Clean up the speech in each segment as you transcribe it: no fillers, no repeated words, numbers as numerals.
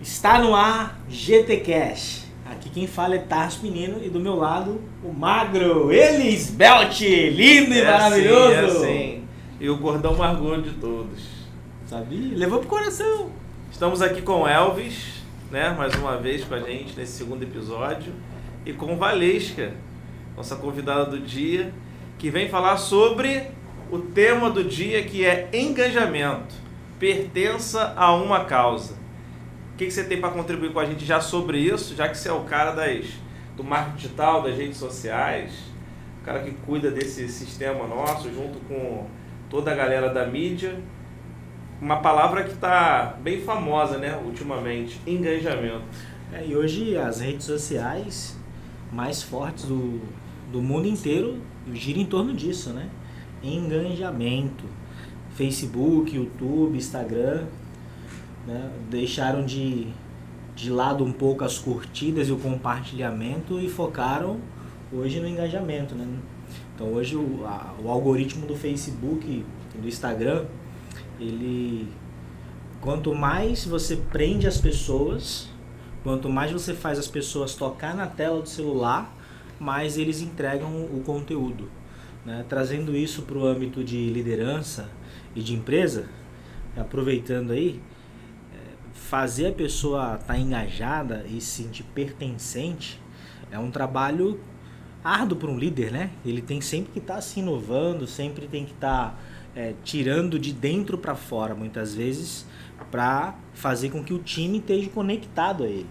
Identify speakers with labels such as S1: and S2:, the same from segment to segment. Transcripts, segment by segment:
S1: Está no ar GT Cash. Aqui quem fala é Tarso Menino e do meu lado o magro, ele esbelte, lindo e maravilhoso.
S2: Assim. E o gordão mais gordo de todos.
S1: Sabia? Levou pro coração.
S2: Estamos aqui com o Elvis, né? Mais uma vez com a gente nesse segundo episódio. E com Valesca, nossa convidada do dia, que vem falar sobre o tema do dia, que é engajamento. Pertença a uma causa. O que você tem para contribuir com a gente já sobre isso, já que você é o cara do marketing digital, das redes sociais, o cara que cuida desse sistema nosso, junto com toda a galera da mídia. Uma palavra que está bem famosa, né, ultimamente, engajamento.
S1: E hoje as redes sociais mais fortes do mundo inteiro giram em torno disso, né? Engajamento. Facebook, YouTube, Instagram, né? Deixaram de lado um pouco as curtidas e o compartilhamento e focaram hoje no engajamento, né? Então hoje o algoritmo do Facebook e do Instagram, quanto mais você prende as pessoas, quanto mais você faz as pessoas tocar na tela do celular, mais eles entregam o conteúdo, né? Trazendo isso para o âmbito de liderança e de empresa, aproveitando aí, fazer a pessoa estar engajada e se sentir pertencente é um trabalho árduo para um líder, né? Ele tem sempre que estar se inovando, sempre tem que estar tirando de dentro para fora, muitas vezes, para fazer com que o time esteja conectado a ele.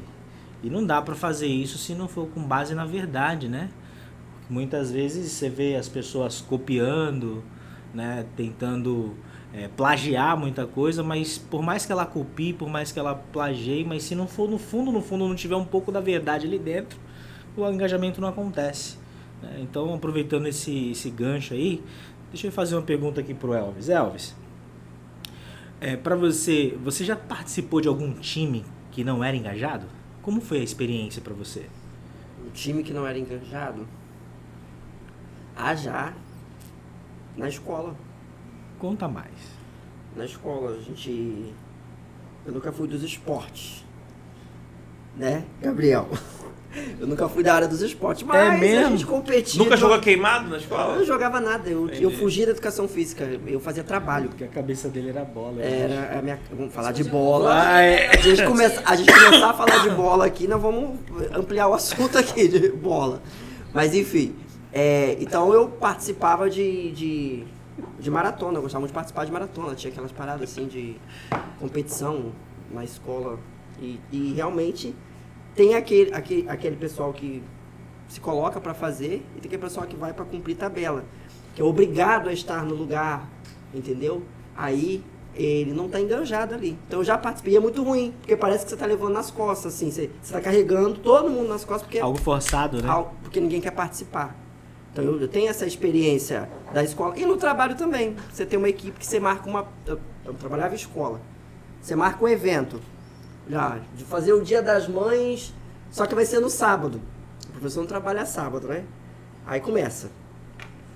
S1: E não dá para fazer isso se não for com base na verdade, né? Muitas vezes você vê as pessoas copiando, né? Tentando plagiar muita coisa, mas por mais que ela copie, por mais que ela plagie, mas se não for no fundo não tiver um pouco da verdade ali dentro, o engajamento não acontece, né? Então, aproveitando esse gancho aí, deixa eu fazer uma pergunta aqui pro Elvis. Elvis, para você já participou de algum time que não era engajado? Como foi a experiência para você?
S3: Um time que não era engajado? Já. Na escola.
S1: Conta mais.
S3: Na escola, eu nunca fui dos esportes. Né, Gabriel? Eu nunca fui da área dos esportes, mas
S1: mesmo?
S3: a gente competia.
S2: Nunca jogou queimado na escola?
S3: Eu não jogava nada, eu fugia da educação física, eu fazia trabalho.
S1: Porque a cabeça dele era bola.
S3: Vamos falar de bola. A gente começar a falar de bola aqui, nós vamos ampliar o assunto aqui de bola. Mas enfim, então eu participava de maratona, eu gostava muito de participar de maratona, tinha aquelas paradas assim de competição na escola e realmente tem aquele pessoal que se coloca para fazer e tem aquele pessoal que vai para cumprir tabela, que é obrigado a estar no lugar, entendeu? Aí ele não tá engajado ali. Então eu já participei, é muito ruim, porque parece que você tá levando nas costas, assim, você tá carregando todo mundo nas costas, porque
S1: algo forçado, né?
S3: Porque ninguém quer participar. Então eu tenho essa experiência da escola e no trabalho também. Você tem uma equipe que você marca eu trabalhava em escola. Você marca um evento, de fazer o Dia das Mães, só que vai ser no sábado. O professor não trabalha sábado, né? Aí começa.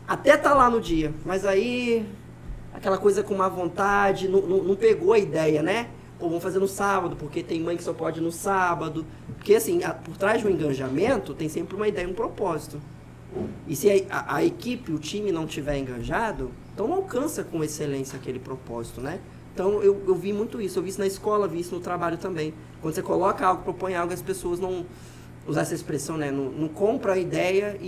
S3: Até tá lá no dia, mas aí aquela coisa com má vontade, não pegou a ideia, né? Pô, vamos fazer no sábado, porque tem mãe que só pode no sábado. Porque assim, por trás do engajamento tem sempre uma ideia, um propósito. E se a equipe, o time não tiver engajado, então não alcança com excelência aquele propósito, né? Então eu vi muito isso, eu vi isso na escola, vi isso no trabalho também. Quando você coloca algo, propõe algo, as pessoas não, usar essa expressão, né? Não compram a ideia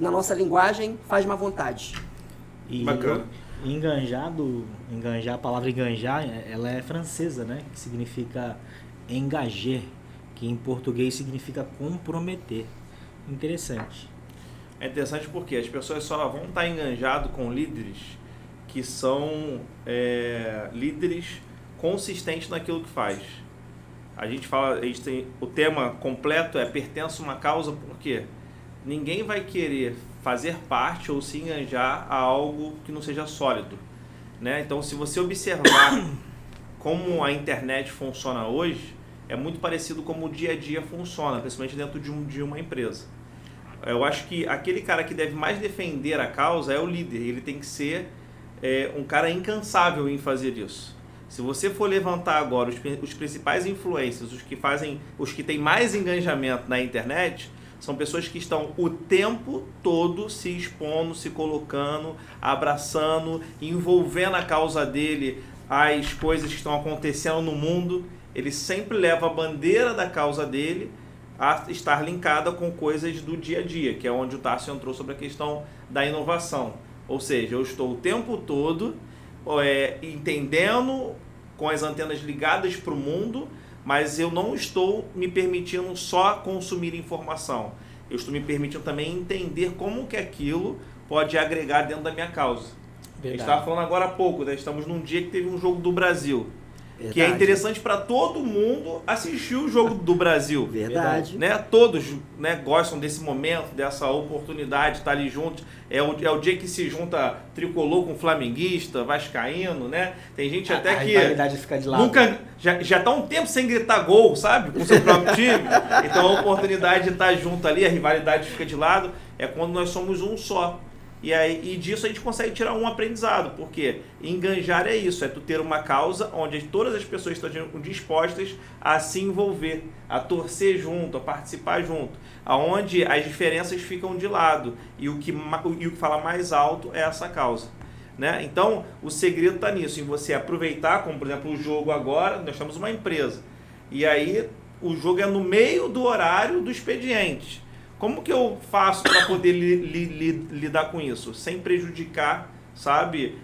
S3: na nossa linguagem faz má vontade.
S1: E
S2: bacana.
S1: A palavra enganjar, ela é francesa, né? Que significa engager, que em português significa comprometer. Interessante.
S2: É interessante porque as pessoas só vão estar enganjadas com líderes que são líderes consistentes naquilo que faz. A gente tem o tema completo pertence a uma causa, porque ninguém vai querer fazer parte ou se enganjar a algo que não seja sólido, né? Então, se você observar como a internet funciona hoje, é muito parecido como o dia a dia funciona, principalmente dentro de uma empresa. Eu acho que aquele cara que deve mais defender a causa é o líder. Ele tem que ser um cara incansável em fazer isso. Se você for levantar agora os principais influencers, os que têm mais engajamento na internet, são pessoas que estão o tempo todo se expondo, se colocando, abraçando, envolvendo a causa dele, as coisas que estão acontecendo no mundo. Ele sempre leva a bandeira da causa dele a estar linkada com coisas do dia a dia, que é onde o Tarso entrou sobre a questão da inovação. Ou seja, eu estou o tempo todo entendendo, com as antenas ligadas para o mundo, mas eu não estou me permitindo só consumir informação. Eu estou me permitindo também entender como que aquilo pode agregar dentro da minha causa. Verdade. A gente estava falando agora há pouco, né? Estamos num dia que teve um jogo do Brasil. Verdade. Que é interessante para todo mundo assistir o jogo do Brasil.
S3: Verdade.
S2: Né? Todos, né, gostam desse momento, dessa oportunidade de estar ali juntos. É o dia que se junta tricolor com flamenguista, vascaíno, né? Tem gente até que
S1: fica de lado.
S2: Nunca já tá um tempo sem gritar gol, sabe? Com o seu próprio time. Então a oportunidade de estar junto ali, a rivalidade fica de lado. É quando nós somos um só. E disso a gente consegue tirar um aprendizado, porque enganjar é isso, é tu ter uma causa onde todas as pessoas estão dispostas a se envolver, a torcer junto, a participar junto, aonde as diferenças ficam de lado e o que fala mais alto é essa causa. Né? Então o segredo está nisso, em você aproveitar, como por exemplo o jogo agora, nós temos uma empresa, e aí o jogo é no meio do horário do expediente. Como que eu faço para poder lidar com isso? Sem prejudicar, sabe,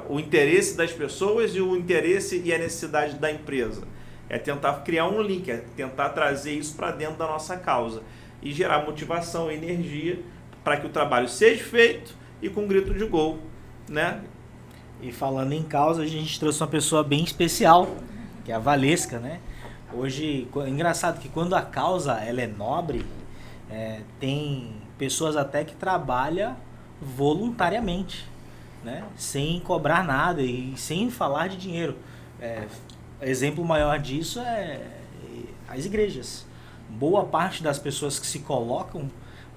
S2: o interesse das pessoas e o interesse e a necessidade da empresa. É tentar criar um link, é tentar trazer isso para dentro da nossa causa e gerar motivação e energia para que o trabalho seja feito e com grito de gol, né?
S1: E falando em causa, a gente trouxe uma pessoa bem especial, que é a Valesca, né? Hoje, engraçado que quando a causa ela é nobre, tem pessoas até que trabalham voluntariamente, né? Sem cobrar nada e sem falar de dinheiro. Exemplo maior disso é as igrejas. Boa parte das pessoas que se colocam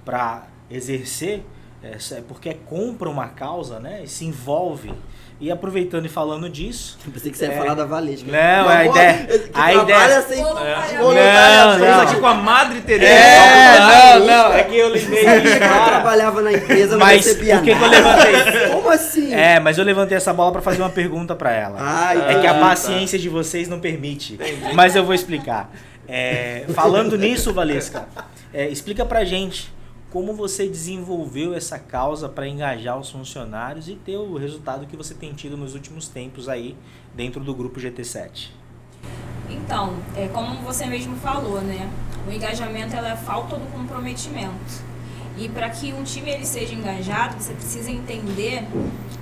S1: para exercer é porque compra uma causa, né? E se envolve. E aproveitando e falando disso...
S3: Eu pensei que você ia falar da Valesca.
S1: Não, a ideia...
S3: Sem
S2: Estamos aqui com a Madre Teresa.
S1: Não, é que eu lembrei disso.
S3: Eu trabalhava na empresa, não recebia nada.
S1: Por que eu levantei?
S3: Como assim?
S1: Mas eu levantei essa bola para fazer uma pergunta para ela. É que a paciência de vocês não permite. Mas eu vou explicar. Falando nisso, Valesca, explica pra gente como você desenvolveu essa causa para engajar os funcionários e ter o resultado que você tem tido nos últimos tempos aí dentro do grupo GT7.
S4: Então, como você mesmo falou, né? O engajamento é a falta do comprometimento. E para que um time ele seja engajado, você precisa entender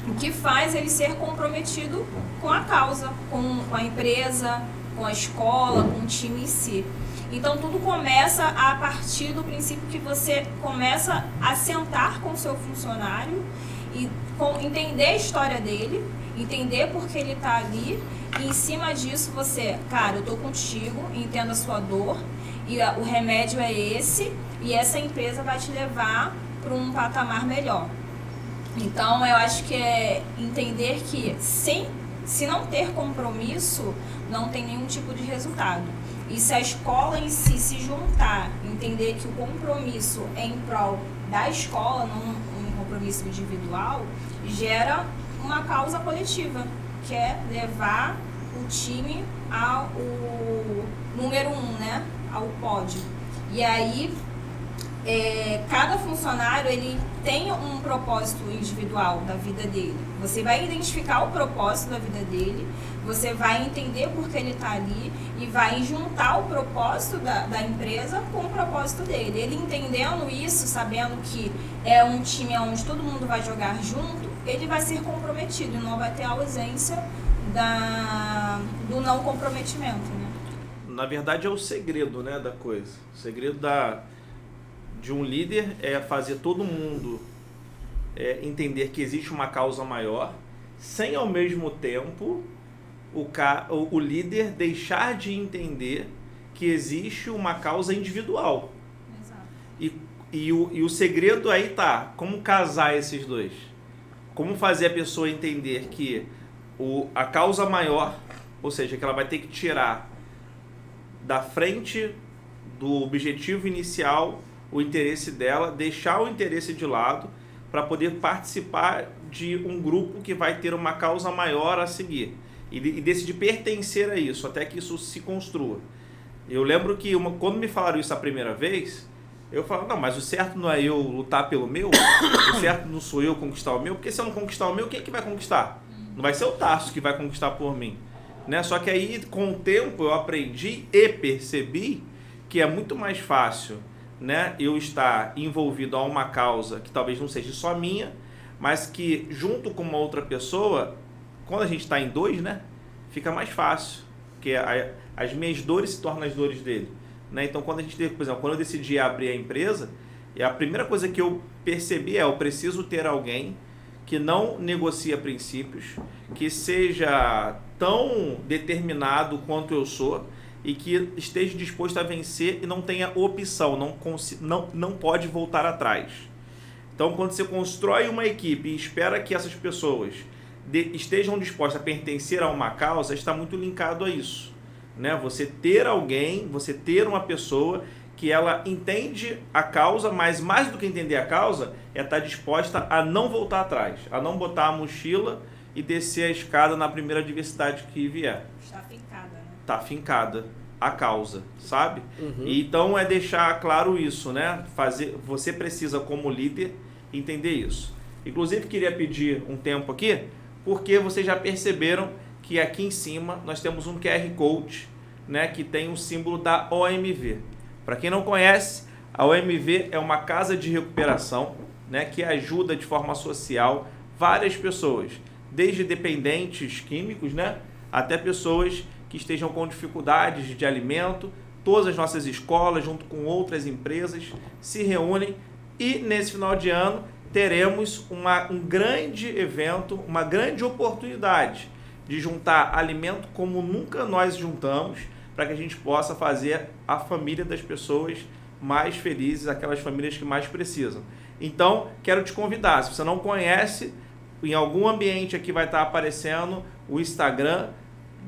S4: o que faz ele ser comprometido com a causa, com a empresa, com a escola, com o time em si. Então tudo começa a partir do princípio que você começa a sentar com o seu funcionário e entender a história dele, entender por que ele está ali, e em cima disso você, cara, eu tô contigo, entendo a sua dor, e o remédio é esse, e essa empresa vai te levar para um patamar melhor. Então eu acho que é entender que se não ter compromisso, não tem nenhum tipo de resultado. E se a escola em si se juntar, entender que o compromisso é em prol da escola, não um compromisso individual, gera uma causa coletiva, que é levar o time ao número 1, né? Ao pódio. E aí, cada funcionário ele tem um propósito individual da vida dele. Você vai identificar o propósito da vida dele, você vai entender por que ele está ali e vai juntar o propósito da empresa com o propósito dele. Ele entendendo isso, sabendo que é um time onde todo mundo vai jogar junto, ele vai ser comprometido e não vai ter a ausência do não comprometimento, né?
S2: Na verdade é o segredo, né, da coisa. O segredo de um líder é fazer todo mundo entender que existe uma causa maior, sem ao mesmo tempo o líder deixar de entender que existe uma causa individual. Exato. E o segredo aí tá, como casar esses dois? Como fazer a pessoa entender que a causa maior, ou seja, que ela vai ter que tirar da frente do objetivo inicial o interesse dela, deixar o interesse de lado para poder participar de um grupo que vai ter uma causa maior a seguir e decidir pertencer a isso, até que isso se construa. Eu lembro que quando me falaram isso a primeira vez, eu falava, não, mas o certo não é eu lutar pelo meu, o certo não sou eu conquistar o meu, porque se eu não conquistar o meu, quem é que vai conquistar? Não vai ser o Tarso que vai conquistar por mim. Né? Só que aí, com o tempo, eu aprendi e percebi que é muito mais fácil, né, eu estar envolvido a uma causa que talvez não seja só minha, mas que junto com uma outra pessoa, quando a gente está em dois, né, fica mais fácil, porque as minhas dores se tornam as dores dele. Né? Então, quando a gente, por exemplo, quando eu decidi abrir a empresa, a primeira coisa que eu percebi eu preciso ter alguém que não negocia princípios, que seja tão determinado quanto eu sou e que esteja disposto a vencer e não tenha opção, não pode voltar atrás. Então, quando você constrói uma equipe e espera que essas pessoas estejam dispostas a pertencer a uma causa, está muito linkado a isso. Né? Você ter alguém, você ter uma pessoa que ela entende a causa, mas mais do que entender a causa, é estar disposta a não voltar atrás, a não botar a mochila e descer a escada na primeira adversidade que vier.
S4: Está fincada, né?
S2: Está fincada a causa, sabe?
S3: Uhum.
S2: E então é deixar claro isso, né? Você precisa, como líder, entender isso. Inclusive, queria pedir um tempo aqui, porque vocês já perceberam que aqui em cima nós temos um QR Code, né, que tem o símbolo da OMV. Para quem não conhece, a OMV é uma casa de recuperação, né, que ajuda de forma social várias pessoas, desde dependentes químicos, né, até pessoas que estejam com dificuldades de alimento. Todas as nossas escolas, junto com outras empresas, se reúnem e nesse final de ano teremos um grande evento, uma grande oportunidade de juntar alimento como nunca nós juntamos, para que a gente possa fazer a família das pessoas mais felizes, aquelas famílias que mais precisam. Então, quero te convidar, se você não conhece, em algum ambiente aqui vai estar aparecendo o Instagram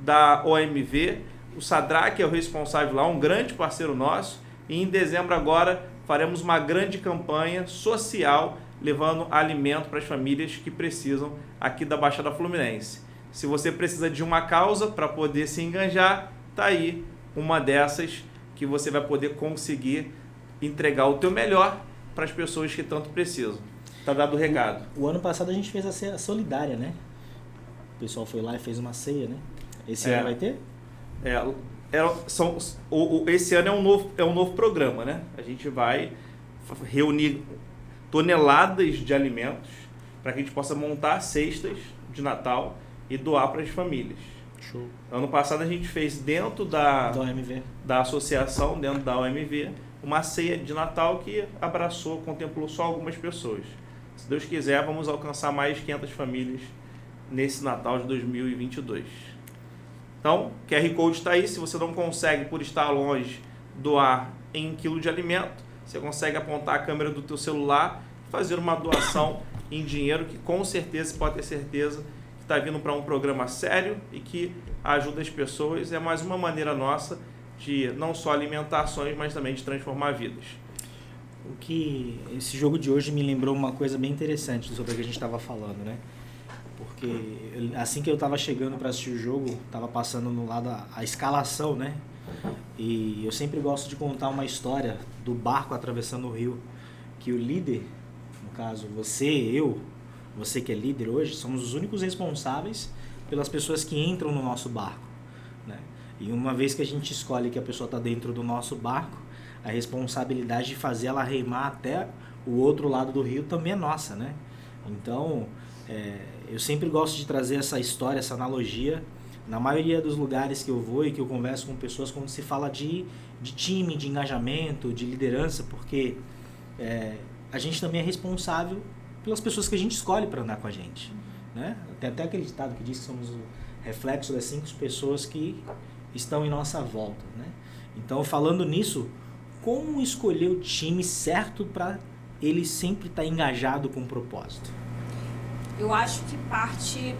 S2: da OMV, o Sadraque é o responsável lá, um grande parceiro nosso, e em dezembro agora faremos uma grande campanha social, levando alimento para as famílias que precisam aqui da Baixada Fluminense. Se você precisa de uma causa para poder se engajar, tá aí uma dessas que você vai poder conseguir entregar o teu melhor para as pessoas que tanto precisam. Tá dado o recado.
S1: O ano passado a gente fez a ceia solidária, né? O pessoal foi lá e fez uma ceia, né? Esse ano vai ter?
S2: Esse ano é um novo programa, né? A gente vai reunir toneladas de alimentos para que a gente possa montar cestas de Natal e doar para as famílias.
S1: Show.
S2: Ano passado a gente fez dentro da
S1: OMV.
S2: Da associação, dentro da OMV, uma ceia de Natal que contemplou só algumas pessoas. Se Deus quiser, vamos alcançar mais 500 famílias nesse Natal de 2022. Então, QR Code está aí. Se você não consegue, por estar longe, doar em 1 quilo de alimento, você consegue apontar a câmera do teu celular e fazer uma doação em dinheiro que com certeza, você pode ter certeza, que está vindo para um programa sério e que ajuda as pessoas. É mais uma maneira nossa de não só alimentar ações, mas também de transformar vidas.
S1: O que esse jogo de hoje me lembrou uma coisa bem interessante sobre o que a gente estava falando, né? Porque assim que eu estava chegando para assistir o jogo, estava passando no lado a escalação, né? E eu sempre gosto de contar uma história do barco atravessando o rio, que o líder, no caso você que é líder hoje, somos os únicos responsáveis pelas pessoas que entram no nosso barco, né? E uma vez que a gente escolhe que a pessoa está dentro do nosso barco, a responsabilidade de fazer ela remar até o outro lado do rio também é nossa, né? Então, eu sempre gosto de trazer essa história, essa analogia, na maioria dos lugares que eu vou e que eu converso com pessoas, quando se fala de time, de engajamento, de liderança, porque a gente também é responsável pelas pessoas que a gente escolhe para andar com a gente, né? Tem até aquele ditado que diz que somos o reflexo das 5 pessoas que estão em nossa volta, né? Então, falando nisso, como escolher o time certo para ele sempre estar engajado com o propósito?
S4: Eu acho que parte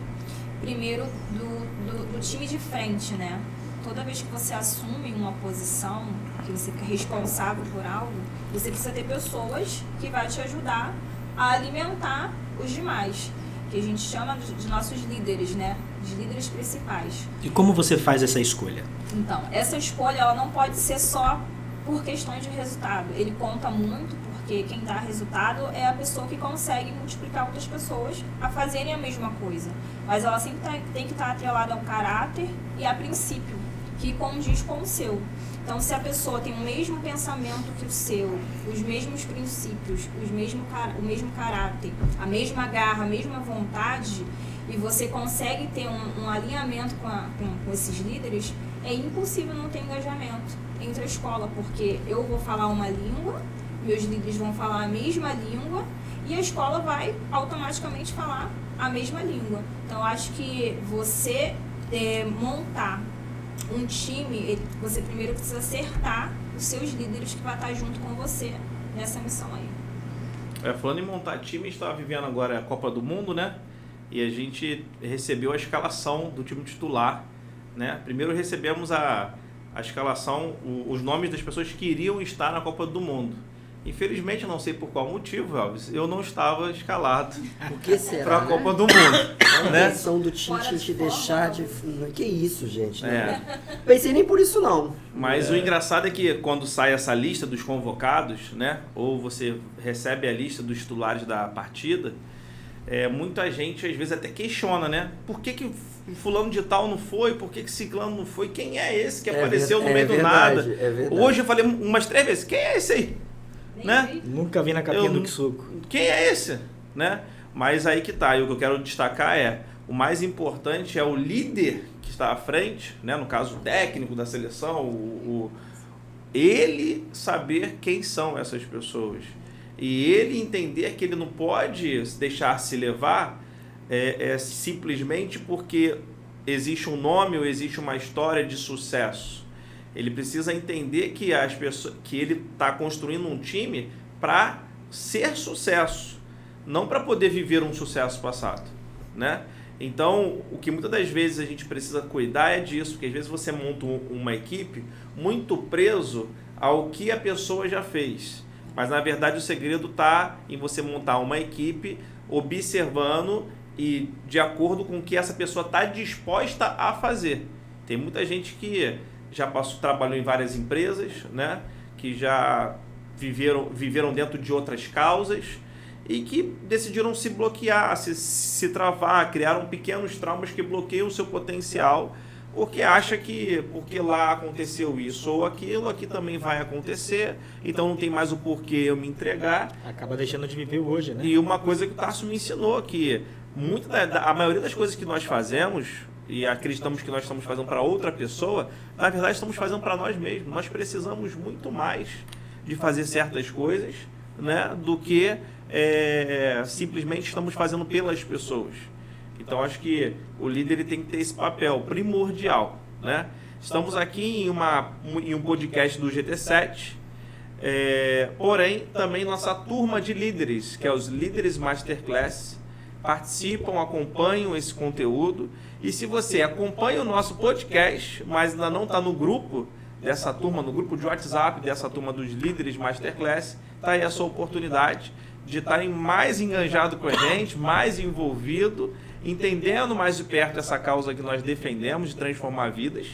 S4: primeiro do time de frente, né? Toda vez que você assume uma posição, que você fica responsável por algo, você precisa ter pessoas que vão te ajudar a alimentar os demais, que a gente chama de nossos líderes, né? De líderes principais.
S1: E como você faz essa escolha?
S4: Então, essa escolha ela não pode ser só por questões de resultado. Ele conta muito porque quem dá resultado é a pessoa que consegue multiplicar outras pessoas a fazerem a mesma coisa. Mas ela sempre tem que estar atrelada ao caráter e a princípio, que condiz com o seu. Então, se a pessoa tem o mesmo pensamento que o seu, os mesmos princípios, o mesmo caráter, a mesma garra, a mesma vontade, e você consegue ter um alinhamento com esses líderes, é impossível não ter engajamento entre a escola, porque eu vou falar uma língua, meus líderes vão falar a mesma língua, e a escola vai automaticamente falar a mesma língua. Então, acho que você montar um time, você primeiro precisa acertar os seus líderes que vão estar junto com você nessa missão aí.
S2: Falando em montar time, a gente estava vivendo agora a Copa do Mundo, né? E a gente recebeu a escalação do time titular, né? Primeiro recebemos a escalação, os nomes das pessoas que iriam estar na Copa do Mundo. Infelizmente, eu não sei por qual motivo, Elvis, eu não estava escalado para a Copa do Mundo.
S3: A
S2: Né?
S3: intenção do Tite te deixar de... Que isso, gente? Né? Pensei nem por isso, não.
S2: Mas o engraçado é que quando sai essa lista dos convocados, né? Ou você recebe a lista dos titulares da partida, muita gente às vezes até questiona, né? Por que fulano de tal não foi? Por que ciclano não foi? Quem é esse que apareceu no meio do nada?
S3: É verdade.
S2: Hoje eu falei umas 3 vezes, quem é esse aí? Né?
S1: Nunca vi na capinha do Kisuko.
S2: Quem é esse? Né? Mas aí que tá, e o que eu quero destacar o mais importante é o líder que está à frente, né? No caso o técnico da seleção, ele saber quem são essas pessoas. E ele entender que ele não pode deixar se levar simplesmente porque existe um nome ou existe uma história de sucesso. Ele precisa entender que ele está construindo um time para ser sucesso, não para poder viver um sucesso passado, né? Então, o que muitas das vezes a gente precisa cuidar é disso, porque às vezes você monta uma equipe muito preso ao que a pessoa já fez. Mas, na verdade, o segredo está em você montar uma equipe observando e de acordo com o que essa pessoa está disposta a fazer. Tem muita gente que já trabalhou em várias empresas, né? Que já viveram dentro de outras causas e que decidiram se bloquear, se travar, criaram pequenos traumas que bloqueiam o seu potencial, porque acha que porque lá aconteceu isso ou aquilo, aqui também vai acontecer, então não tem mais o porquê eu me entregar.
S1: Acaba deixando de viver hoje, né?
S2: E uma coisa que o Tarso me ensinou, que a maioria das coisas que nós fazemos e acreditamos que nós estamos fazendo para outra pessoa, na verdade estamos fazendo para nós mesmos. Nós precisamos muito mais de fazer certas coisas, né, do que simplesmente estamos fazendo pelas pessoas. Então acho que o líder ele tem que ter esse papel primordial, né? Estamos aqui em um podcast do GT7, porém também nossa turma de líderes, que é os Líderes Masterclass, participam, acompanham esse conteúdo. E se você acompanha o nosso podcast, mas ainda não está no grupo dessa turma, no grupo de WhatsApp dessa turma dos Líderes Masterclass, está aí a sua oportunidade de estarem mais enganjado com a gente, mais envolvido, entendendo mais de perto essa causa que nós defendemos de transformar vidas,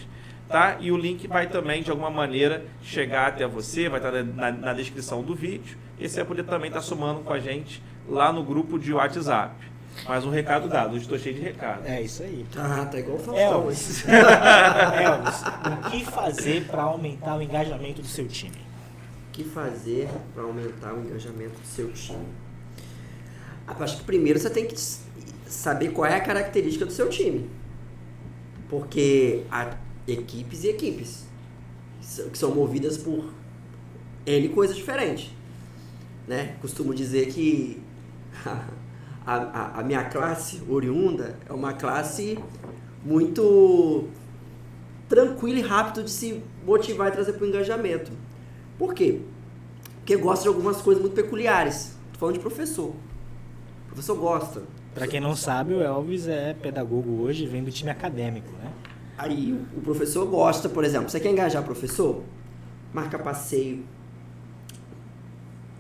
S2: tá? E o link vai também, de alguma maneira, chegar até você, vai estar na descrição do vídeo, e você vai poder também estar somando com a gente lá no grupo de WhatsApp. Mais um recado dado, hoje estou cheio de recado.
S1: É isso aí.
S3: Tá igual o Faustão.
S1: Elvis, o que fazer para aumentar o engajamento do seu time?
S3: O que fazer para aumentar o engajamento do seu time? Acho que primeiro você tem que saber qual é a característica do seu time. Porque há equipes e equipes que são movidas por N coisas diferentes. Né? Costumo dizer que a minha classe oriunda é uma classe muito tranquila e rápida de se motivar e trazer para o engajamento. Por quê? Porque gosta de algumas coisas muito peculiares. Estou falando de professor. O professor gosta
S1: Para quem não sabe, o Elvis é pedagogo hoje, vem do time acadêmico, né?
S3: Aí o professor gosta, por exemplo, você quer engajar professor? Marca passeio,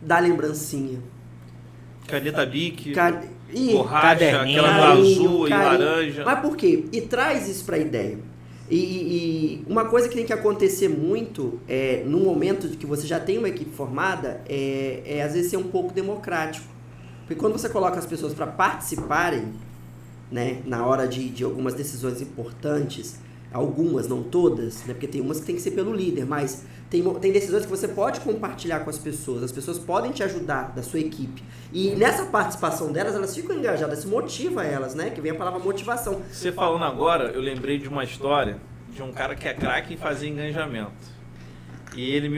S3: dá lembrancinha.
S2: Caneta Bic,
S3: E
S2: borracha,
S1: caderninho,
S2: aquela do azul e laranja.
S3: Mas por quê? E traz isso para a ideia. E uma coisa que tem que acontecer muito no momento de que você já tem uma equipe formada é às vezes ser um pouco democrático. Porque quando você coloca as pessoas para participarem, né, na hora de algumas decisões importantes, algumas, não todas, né, porque tem umas que tem que ser pelo líder, mas tem decisões que você pode compartilhar com as pessoas podem te ajudar, da sua equipe. E nessa participação delas, elas ficam engajadas, se motiva elas, né? Que vem a palavra motivação.
S2: Você falando agora, eu lembrei de uma história de um cara que é craque em fazer engajamento. E ele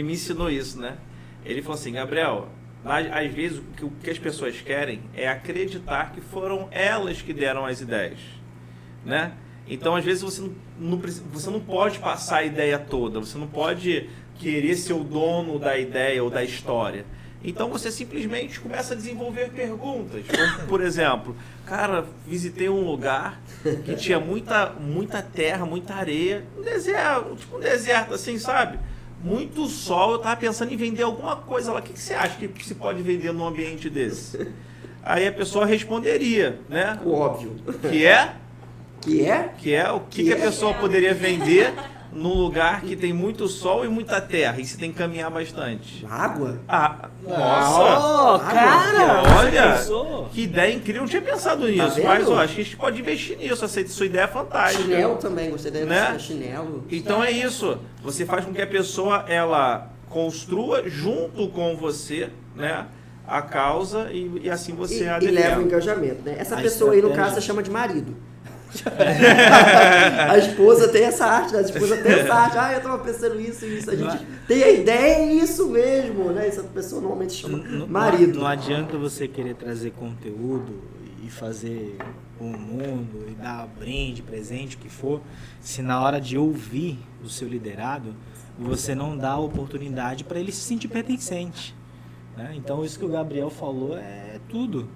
S2: me ensinou isso, né? Ele falou assim, Gabriel, às vezes o que as pessoas querem é acreditar que foram elas que deram as ideias, né? Então, às vezes, você não pode passar a ideia toda, você não pode querer ser o dono da ideia ou da história. Então, você simplesmente começa a desenvolver perguntas. Como, por exemplo, cara, visitei um lugar que tinha muita terra, muita areia, um deserto assim, sabe? Muito sol, eu tava pensando em vender alguma coisa lá. O que você acha que se pode vender num ambiente desse? Aí a pessoa responderia, né?
S3: O óbvio.
S2: Que é o
S3: Que
S2: a pessoa poderia vender num lugar que tem muito sol e muita terra e se tem que caminhar bastante.
S3: Água?
S2: Nossa!
S1: Cara!
S2: Olha,
S1: Pensou?
S2: que ideia incrível, eu não tinha pensado nisso,
S3: vendo?
S2: mas acho que a gente pode investir nisso, essa sua ideia é fantástica.
S3: Chinelo também, gostei da
S2: Né?
S3: chinelo.
S2: Então é isso, você faz com que a pessoa ela construa junto com você, né, a causa e assim você a
S3: E leva o
S2: defende.
S3: engajamento, né? Essa
S1: A
S3: pessoa aí, no
S1: estratégia.
S3: caso, você chama de marido. A esposa tem essa arte, né? A esposa tem essa arte. Eu tava pensando isso. A gente tem a ideia, é isso mesmo, né? Essa pessoa normalmente chama marido.
S1: Não adianta você querer trazer conteúdo e fazer o mundo e dar brinde, presente, o que for, se na hora de ouvir o seu liderado, você não dá a oportunidade para ele se sentir pertencente, né? Então isso que o Gabriel falou é tudo,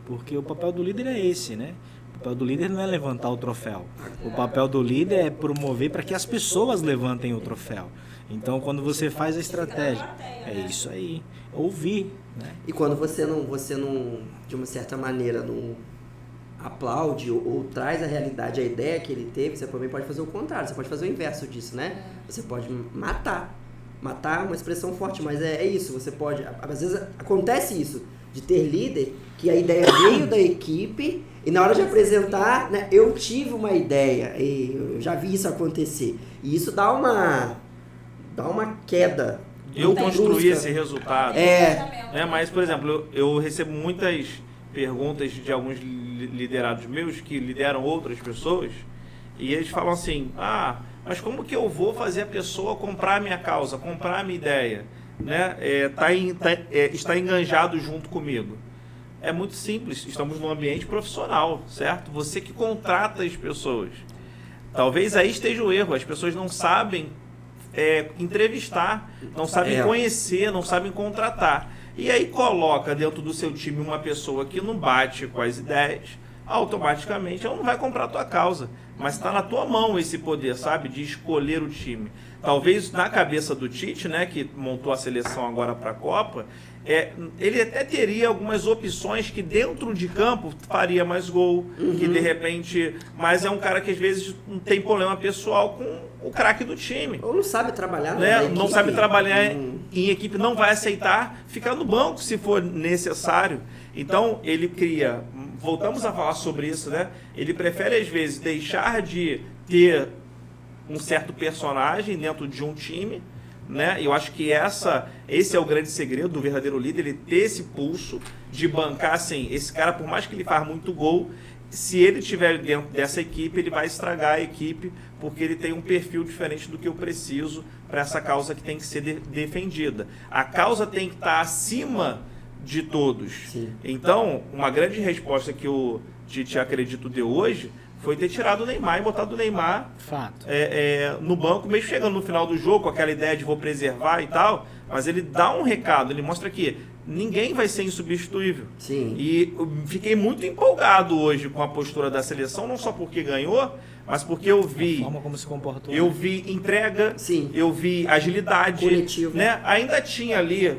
S1: porque o papel do líder é esse, né? O papel do líder não é levantar o troféu. O papel do líder é promover para que as pessoas levantem o troféu. Então, quando você faz a estratégia, é isso aí, ouvir, né?
S3: E quando você não, de uma certa maneira, não aplaude ou traz a realidade, a ideia que ele teve, você também pode fazer o contrário, você pode fazer o inverso disso, né? Você pode matar. Matar é uma expressão forte, mas é isso, você pode... Às vezes acontece isso, de ter líder, que a ideia veio da equipe e na hora de apresentar, né, eu tive uma ideia, e eu já vi isso acontecer. E isso dá uma queda.
S2: Eu construí
S3: brusca.
S2: esse resultado.
S3: É.
S2: Mas, por exemplo, eu recebo muitas perguntas de alguns liderados meus que lideram outras pessoas e eles falam assim, mas como que eu vou fazer a pessoa comprar a minha causa, comprar a minha ideia, né? Está enganjado junto comigo. É muito simples, estamos num ambiente profissional, certo? Você que contrata as pessoas. Talvez aí esteja o erro, as pessoas não sabem entrevistar, não sabem conhecer, não sabem contratar. E aí coloca dentro do seu time uma pessoa que não bate com as ideias, automaticamente ela não vai comprar a tua causa. Mas está na tua mão esse poder, sabe? De escolher o time. Talvez na cabeça do Tite, né, que montou a seleção agora para a Copa, ele até teria algumas opções que dentro de campo faria mais gol, que de repente... Mas é um cara que às vezes não tem problema pessoal com o craque do time.
S3: Ou não sabe trabalhar,
S2: né? Não sabe trabalhar em equipe, não vai aceitar ficar no banco se for necessário. Então, ele cria... Voltamos a falar sobre isso, né? Ele prefere, às vezes, deixar de ter um certo personagem dentro de um time, né? Eu acho que esse é o grande segredo do verdadeiro líder, ele ter esse pulso de bancar, assim, esse cara, por mais que ele faça muito gol, se ele estiver dentro dessa equipe, ele vai estragar a equipe, porque ele tem um perfil diferente do que eu preciso para essa causa que tem que ser defendida. A causa tem que estar acima de todos.
S3: Sim.
S2: Então, uma grande resposta que o Tite, acredito, deu hoje foi ter tirado o Neymar e botado o Neymar
S1: Fato.
S2: No banco, mesmo chegando no final do jogo com aquela ideia de vou preservar e tal, mas ele dá um recado, ele mostra que ninguém vai ser insubstituível.
S3: Sim.
S2: E eu fiquei muito empolgado hoje com a postura da seleção, não só porque ganhou, mas porque eu
S1: A
S2: vi,
S1: forma como se comportou.
S2: eu vi entrega,
S3: Sim.
S2: eu vi agilidade,
S3: Coletivo.
S2: né? Ainda tinha ali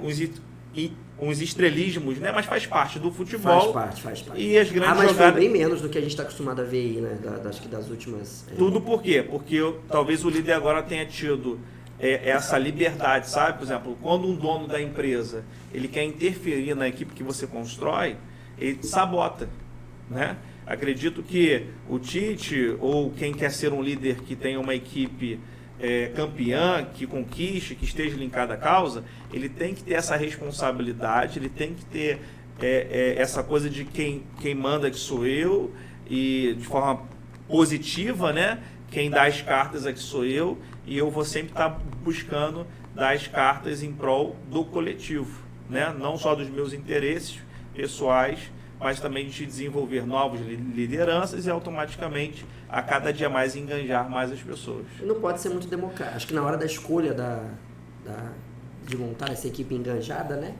S2: uns estrelismos, né? Mas faz parte do futebol.
S3: Faz parte.
S2: E as grandes
S3: mas
S2: jogadas.
S3: foi bem menos do que a gente está acostumado a ver aí, né? Acho que das últimas...
S2: Tudo por quê? Porque talvez o líder agora tenha tido essa liberdade, sabe? Por exemplo, quando um dono da empresa ele quer interferir na equipe que você constrói, ele sabota, né? Acredito que o Tite, ou quem quer ser um líder que tenha uma equipe campeã, que conquiste, que esteja linkada à causa, ele tem que ter essa responsabilidade, ele tem que ter essa coisa de quem manda que sou eu, e de forma positiva, né? Quem dá as cartas aqui sou eu, e eu vou sempre estar buscando dar as cartas em prol do coletivo, né? Não só dos meus interesses pessoais, mas também de desenvolver novas lideranças e automaticamente a cada dia mais enganjar mais as pessoas.
S3: E não pode ser muito democrático. Acho que na hora da escolha de montar essa equipe enganjada, né?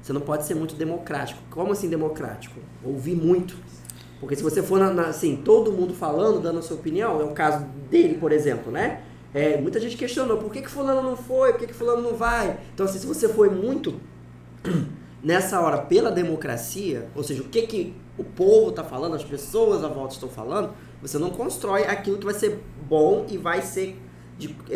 S3: Você não pode ser muito democrático. Como assim democrático? Ouvir muito. Porque se você for assim, todo mundo falando, dando a sua opinião, é o caso dele, por exemplo, né? Muita gente questionou, por que fulano não foi? Por que fulano não vai? Então, assim, se você foi muito nessa hora pela democracia, ou seja, o que o povo está falando, as pessoas à volta estão falando, você não constrói aquilo que vai ser bom e vai ser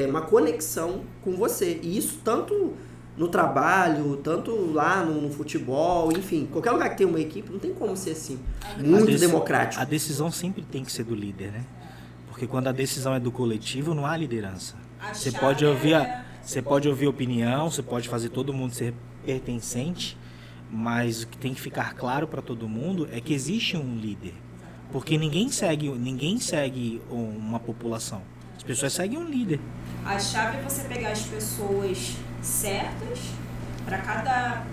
S3: uma conexão com você. E isso tanto no trabalho, tanto lá no futebol, enfim, qualquer lugar que tem uma equipe, não tem como ser assim, muito democrático.
S1: A decisão sempre tem que ser do líder, né? Porque quando a decisão é do coletivo, não há liderança. Você pode ouvir opinião, você pode fazer todo mundo ser pertencente, mas o que tem que ficar claro para todo mundo é que existe um líder. Porque ninguém segue uma população. As pessoas seguem um líder.
S4: A chave é você pegar as pessoas certas, para cada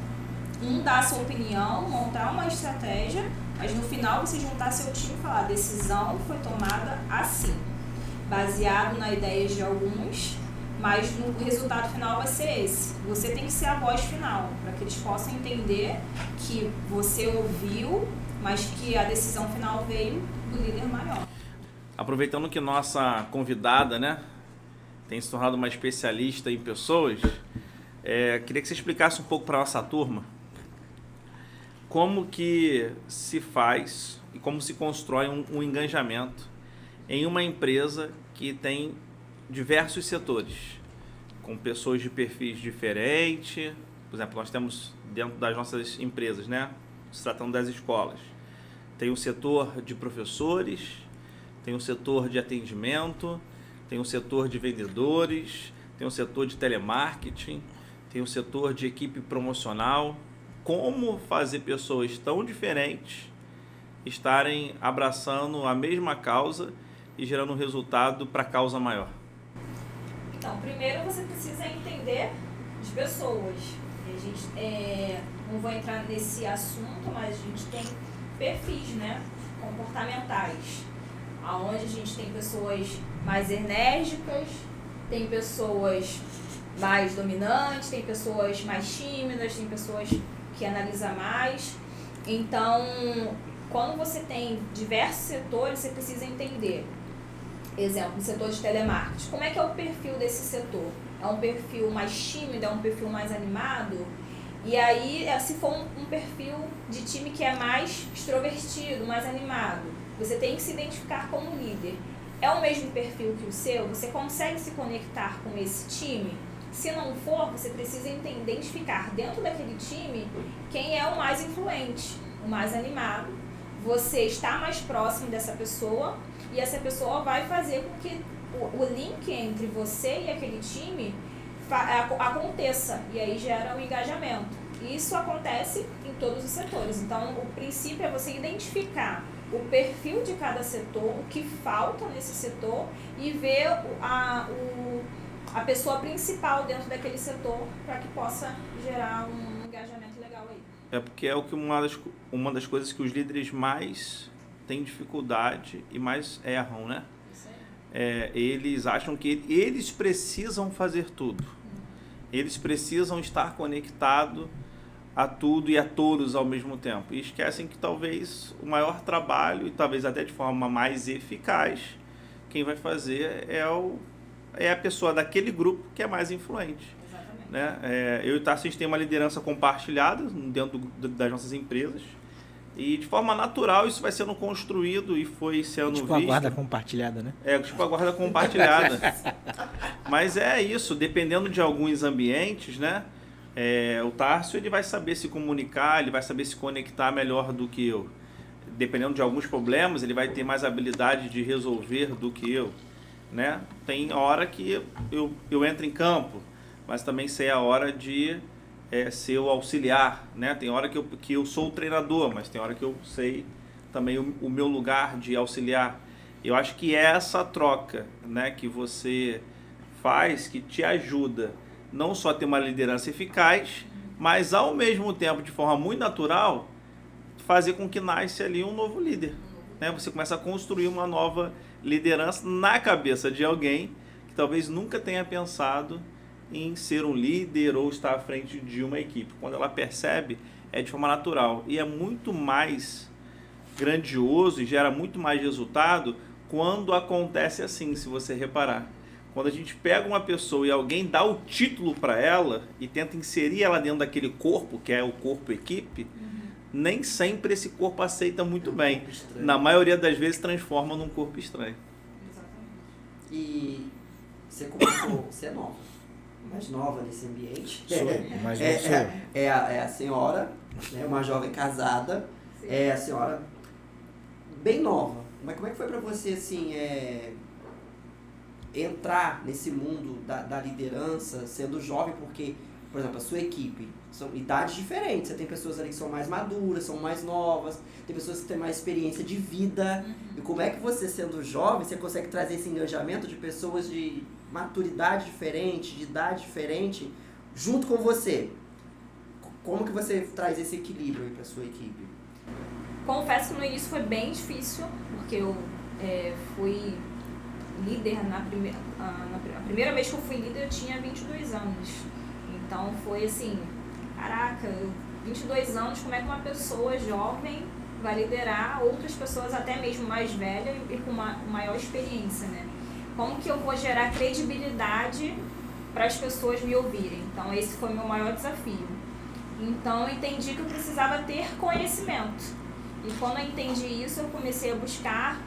S4: um dar a sua opinião, montar uma estratégia, mas no final você juntar seu time e falar: a decisão foi tomada assim, baseado nas ideias de alguns, mas o resultado final vai ser esse. Você tem que ser a voz final, para que eles possam entender que você ouviu, mas que a decisão final veio do líder maior.
S2: Aproveitando que nossa convidada, né, tem se tornado uma especialista em pessoas, queria que você explicasse um pouco para a nossa turma como que se faz e como se constrói um engajamento em uma empresa que tem diversos setores, com pessoas de perfis diferentes. Por exemplo, nós temos dentro das nossas empresas, né, se tratando das escolas, tem o setor de professores, tem o setor de atendimento, tem o setor de vendedores, tem o setor de telemarketing, tem o setor de equipe promocional. Como fazer pessoas tão diferentes estarem abraçando a mesma causa e gerando um resultado para a causa maior?
S4: Então, primeiro você precisa entender de pessoas. A gente, não vou entrar nesse assunto, mas a gente tem perfis, né, comportamentais, onde a gente tem pessoas mais enérgicas, tem pessoas mais dominantes, tem pessoas mais tímidas, tem pessoas que analisam mais. Então, quando você tem diversos setores, você precisa entender. Exemplo, no setor de telemarketing. Como é que é o perfil desse setor? É um perfil mais tímido? É um perfil mais animado? E aí, se for um perfil de time que é mais extrovertido, mais animado, você tem que se identificar como líder. É o mesmo perfil que o seu? Você consegue se conectar com esse time? Se não for, você precisa identificar dentro daquele time quem é o mais influente, o mais animado. Você está mais próximo dessa pessoa e essa pessoa vai fazer com que o link entre você e aquele time aconteça, e aí gera um engajamento. Isso acontece em todos os setores. Então, o princípio é você identificar o perfil de cada setor, o que falta nesse setor, e ver a pessoa principal dentro daquele setor para que possa gerar um engajamento legal aí.
S2: Porque é uma das coisas que os líderes mais têm dificuldade e mais erram, né?
S4: Isso aí.
S2: Eles acham que eles precisam fazer tudo. Eles precisam estar conectados a tudo e a todos ao mesmo tempo. E esquecem que talvez o maior trabalho, e talvez até de forma mais eficaz, quem vai fazer é a pessoa daquele grupo que é mais influente.
S4: Exatamente.
S2: Né? Eu e o Tarso, a gente tem uma liderança compartilhada dentro das nossas empresas. E de forma natural isso vai sendo construído e foi sendo
S1: Tipo
S2: visto.
S1: a guarda compartilhada, né?
S2: Tipo a guarda compartilhada. Mas é isso, dependendo de alguns ambientes, né? O Tarso, ele vai saber se comunicar, ele vai saber se conectar melhor do que eu. Dependendo de alguns problemas, ele vai ter mais habilidade de resolver do que eu. Né? Tem hora que eu entro em campo, mas também sei a hora de ser o auxiliar, né? Tem hora que eu sou o treinador, mas tem hora que eu sei também o meu lugar de auxiliar. Eu acho que é essa troca, né, que você faz que te ajuda não só a ter uma liderança eficaz, mas ao mesmo tempo, de forma muito natural, fazer com que nasce ali um novo líder. Né? Você começa a construir uma nova liderança na cabeça de alguém que talvez nunca tenha pensado em ser um líder ou estar à frente de uma equipe. Quando ela percebe, é de forma natural. E é muito mais grandioso e gera muito mais resultado quando acontece assim, se você reparar. Quando a gente pega uma pessoa e alguém dá o título para ela e tenta inserir ela dentro daquele corpo, que é o corpo equipe, nem sempre esse corpo aceita muito bem. Na maioria das vezes transforma num corpo estranho.
S4: Exatamente.
S3: E você começou, você é nova, mais nova nesse ambiente.
S1: Mas não sou.
S3: É a senhora, né, uma jovem casada,
S4: Sim.
S3: é a senhora bem nova. Mas como é que foi pra você, assim, entrar nesse mundo da liderança, sendo jovem, porque, por exemplo, a sua equipe são idades diferentes. Você tem pessoas ali que são mais maduras, são mais novas, tem pessoas que têm mais experiência de vida. E como é que você, sendo jovem, você consegue trazer esse engajamento de pessoas de maturidade diferente, de idade diferente, junto com você? Como que você traz esse equilíbrio aí pra sua equipe?
S4: Confesso que no início foi bem difícil, porque eu fui líder a primeira vez que eu fui líder eu tinha 22 anos. Então foi assim, caraca, 22 anos, como é que uma pessoa jovem vai liderar outras pessoas até mesmo mais velhas e com uma maior experiência, né? Como que eu vou gerar credibilidade para as pessoas me ouvirem? Então esse foi o meu maior desafio. Então eu entendi que eu precisava ter conhecimento. E quando eu entendi isso, eu comecei a buscar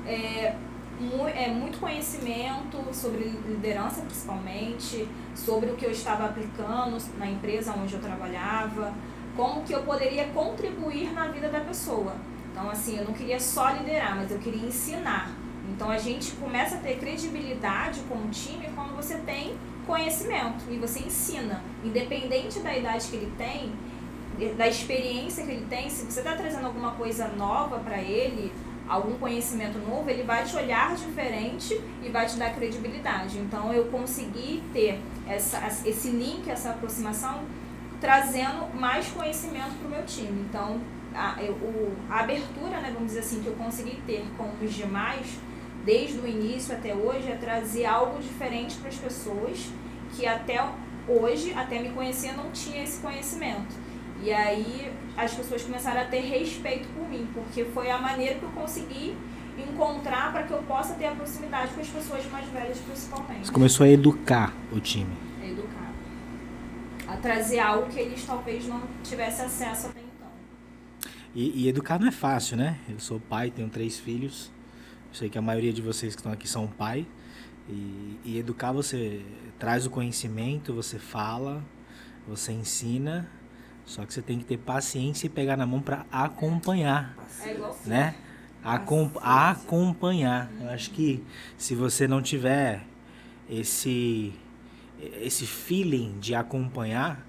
S4: muito conhecimento sobre liderança, principalmente, sobre o que eu estava aplicando na empresa onde eu trabalhava, como que eu poderia contribuir na vida da pessoa. Então, assim, eu não queria só liderar, mas eu queria ensinar. Então, a gente começa a ter credibilidade com o time quando você tem conhecimento e você ensina, independente da idade que ele tem, da experiência que ele tem. Se você está trazendo alguma coisa nova para ele, algum conhecimento novo, ele vai te olhar diferente e vai te dar credibilidade. Então eu consegui ter esse link, essa aproximação, trazendo mais conhecimento para o meu time. Então a abertura, né, vamos dizer assim, que eu consegui ter com os demais, desde o início até hoje, é trazer algo diferente para as pessoas que até hoje, até me conhecer, não tinha esse conhecimento. E aí as pessoas começaram a ter respeito por mim, porque foi a maneira que eu consegui encontrar para que eu possa ter a proximidade com as pessoas mais velhas, principalmente.
S1: Você começou a educar o time.
S4: A educar. A trazer algo que eles talvez não tivessem acesso até então.
S1: E educar não é fácil, né? Eu sou pai, tenho 3 filhos. Eu sei que a maioria de vocês que estão aqui são pai. E educar, você traz o conhecimento, você fala, você ensina. Só que você tem que ter paciência e pegar na mão para acompanhar,
S4: É igual filho.
S1: né? Acompanhar. Eu acho que se você não tiver esse feeling de acompanhar,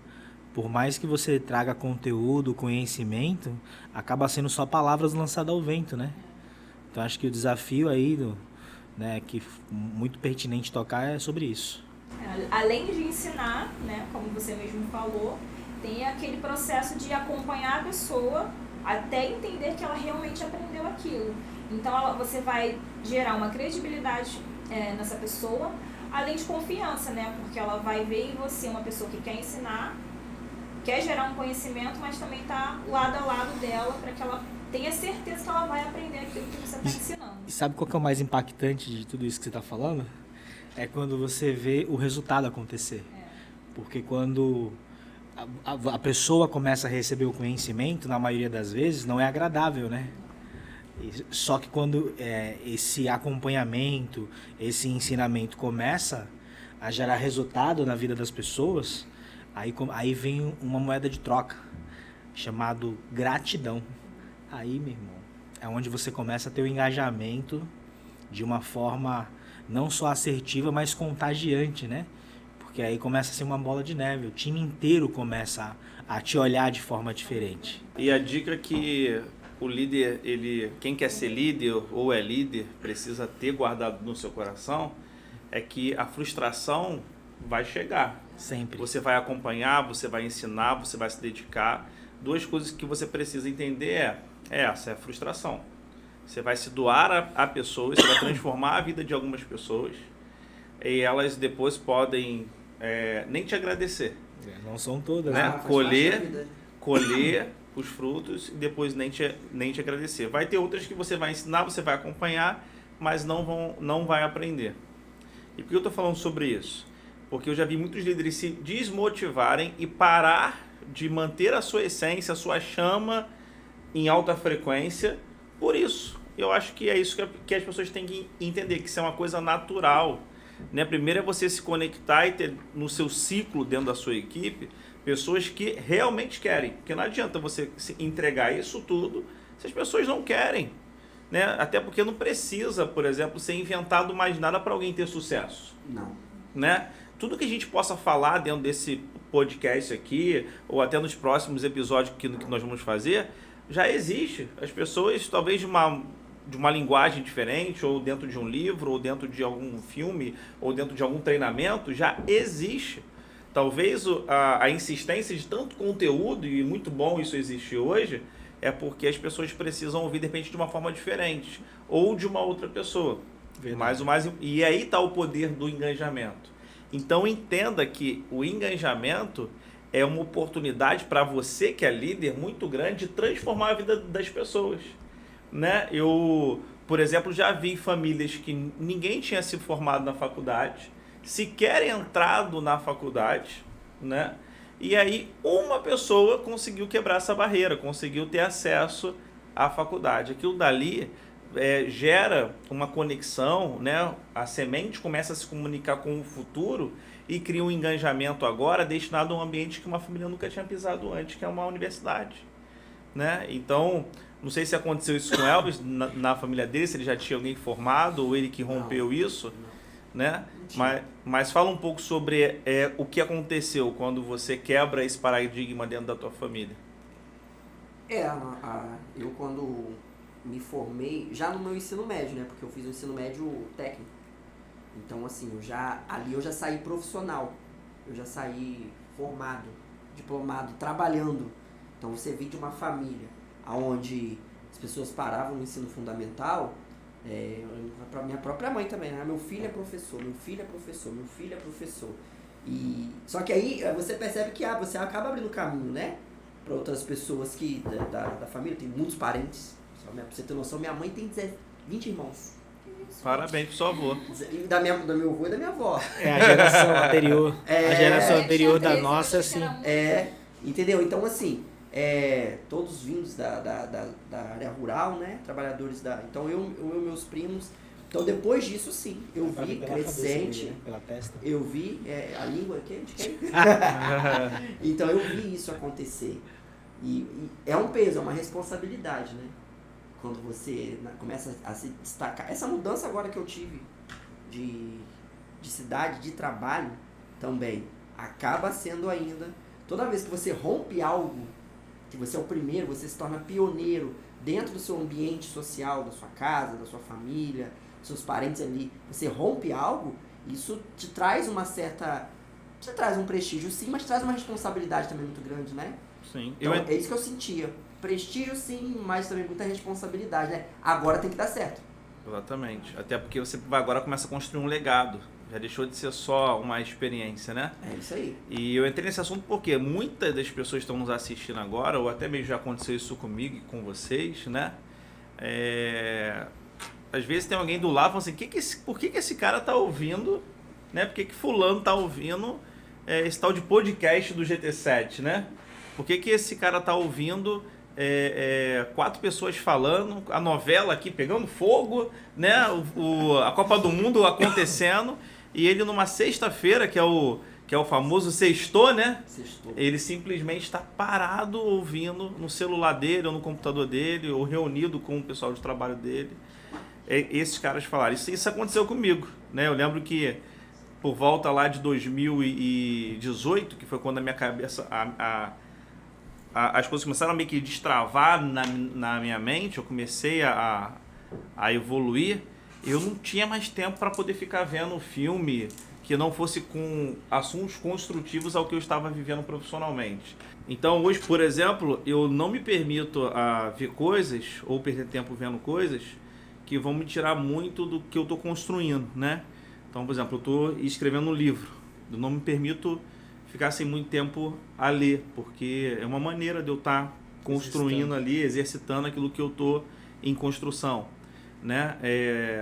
S1: por mais que você traga conteúdo, conhecimento, acaba sendo só palavras lançadas ao vento, né? Então acho que o desafio aí, né, que muito pertinente tocar é sobre isso.
S4: Além de ensinar, né, como você mesmo falou, tem aquele processo de acompanhar a pessoa até entender que ela realmente aprendeu aquilo. Então você vai gerar uma credibilidade nessa pessoa, além de confiança, né? Porque ela vai ver em você uma pessoa que quer ensinar quer gerar um conhecimento, mas também está lado a lado dela para que ela tenha certeza que ela vai aprender aquilo que você está ensinando.
S1: E sabe qual que é o mais impactante de tudo isso que você está falando? É quando você vê o resultado acontecer. Porque quando a pessoa começa a receber o conhecimento, na maioria das vezes, não é agradável, né? Só que quando esse acompanhamento, esse ensinamento começa a gerar resultado na vida das pessoas, aí vem uma moeda de troca, chamado gratidão. Aí, meu irmão, é onde você começa a ter o engajamento de uma forma não só assertiva, mas contagiante, né? Porque aí começa a ser uma bola de neve, o time inteiro começa a te olhar de forma diferente.
S2: E a dica que o líder, quem quer ser líder ou é líder, precisa ter guardado no seu coração, é que a frustração vai chegar.
S1: Sempre.
S2: Você vai acompanhar, você vai ensinar, você vai se dedicar. Duas coisas que você precisa entender essa é a frustração. Você vai se doar a pessoas, você vai transformar a vida de algumas pessoas e elas depois podem nem te agradecer.
S1: Não são todas,
S2: né?
S1: né?
S2: Colher os frutos e depois nem te agradecer. Vai ter outras que você vai ensinar, você vai acompanhar, mas não vai aprender. E por que eu estou falando sobre isso? Porque eu já vi muitos líderes se desmotivarem e parar de manter a sua essência, a sua chama em alta frequência por isso. Eu acho que é isso que as pessoas têm que entender, que isso é uma coisa natural. Né? Primeiro é você se conectar e ter no seu ciclo dentro da sua equipe pessoas que realmente querem. Porque não adianta você entregar isso tudo se as pessoas não querem. Né? Até porque não precisa, por exemplo, ser inventado mais nada para alguém ter sucesso.
S3: Não.
S2: Né? Tudo que a gente possa falar dentro desse podcast aqui, ou até nos próximos episódios que nós vamos fazer, já existe. As pessoas, talvez de uma linguagem diferente, ou dentro de um livro, ou dentro de algum filme, ou dentro de algum treinamento, já existe. Talvez a insistência de tanto conteúdo, e muito bom isso existir hoje, é porque as pessoas precisam ouvir, de repente, de uma forma diferente, ou de uma outra pessoa. E aí está o poder do engajamento. Então entenda que o engajamento é uma oportunidade para você, que é líder, muito grande, de transformar a vida das pessoas. Né? Eu, por exemplo, já vi famílias que ninguém tinha se formado na faculdade, sequer entrado na faculdade, né? E aí uma pessoa conseguiu quebrar essa barreira, conseguiu ter acesso à faculdade. Aquilo dali gera uma conexão, né? A semente começa a se comunicar com o futuro e cria um engajamento agora destinado a um ambiente que uma família nunca tinha pisado antes, que é uma universidade. Né? Então, não sei se aconteceu isso com o Elvis, na família dele, se ele já tinha alguém formado ou ele que rompeu isso. Né? Mas fala um pouco sobre o que aconteceu quando você quebra esse paradigma dentro da tua família.
S3: Eu quando me formei, já no meu ensino médio, né? Porque eu fiz um ensino médio técnico. Então, assim, ali eu já saí profissional. Eu já saí formado, diplomado, trabalhando. Então, você vem de uma família onde as pessoas paravam no ensino fundamental, para minha própria mãe também, né? Meu filho é professor, meu filho é professor, meu filho é professor. Só que aí você percebe que você acaba abrindo caminho, né? Para outras pessoas da família, tem muitos parentes. Pra você ter noção, minha mãe tem 20 irmãos.
S2: Parabéns pro seu avô.
S3: Do meu avô e da minha avó.
S1: A geração anterior. A geração anterior da nossa, assim.
S3: Entendeu? Então, assim, todos vindos da área rural, né? Trabalhadores Então, eu e meus primos. Então, depois disso, sim, eu vi crescente.
S1: Pela testa.
S3: Eu vi a língua quente. Então, eu vi isso acontecer. E é um peso, é uma responsabilidade, né? Quando você começa a se destacar. Essa mudança agora que eu tive de cidade, de trabalho, também acaba sendo ainda... Toda vez que você rompe algo, que você é o primeiro, você se torna pioneiro dentro do seu ambiente social, da sua casa, da sua família, dos seus parentes ali, você rompe algo, isso te traz uma certa... Te traz um prestígio, sim, mas traz uma responsabilidade também muito grande, né?
S2: Sim.
S3: Então, é isso que eu sentia. Prestígio, sim, mas também muita responsabilidade, né? Agora tem que dar certo.
S2: Exatamente. Até porque você agora começa a construir um legado. Já deixou de ser só uma experiência, né?
S3: É isso aí.
S2: E eu entrei nesse assunto porque muitas das pessoas que estão nos assistindo agora, ou até mesmo já aconteceu isso comigo e com vocês, né? Às vezes tem alguém do lado falando assim, por que esse cara tá ouvindo, né? Por que fulano tá ouvindo esse tal de podcast do GT7, né? Por que esse cara tá ouvindo 4 pessoas falando, a novela aqui pegando fogo, né? A Copa do Mundo acontecendo, e ele numa sexta-feira, que é o famoso sextou, né?
S3: Sextou.
S2: Ele simplesmente está parado ouvindo no celular dele ou no computador dele, ou reunido com o pessoal de trabalho dele. Esses caras falaram. Isso aconteceu comigo, né? Eu lembro que por volta lá de 2018, que foi quando a minha cabeça... as coisas começaram a meio que destravar na minha mente, eu comecei a evoluir, eu não tinha mais tempo para poder ficar vendo filme que não fosse com assuntos construtivos ao que eu estava vivendo profissionalmente. Então hoje, por exemplo, eu não me permito a ver coisas ou perder tempo vendo coisas que vão me tirar muito do que eu estou construindo, né? Então, por exemplo, eu estou escrevendo um livro, eu não me permito ficar sem muito tempo a ler, porque é uma maneira de eu estar construindo ali, exercitando aquilo que eu estou em construção, né?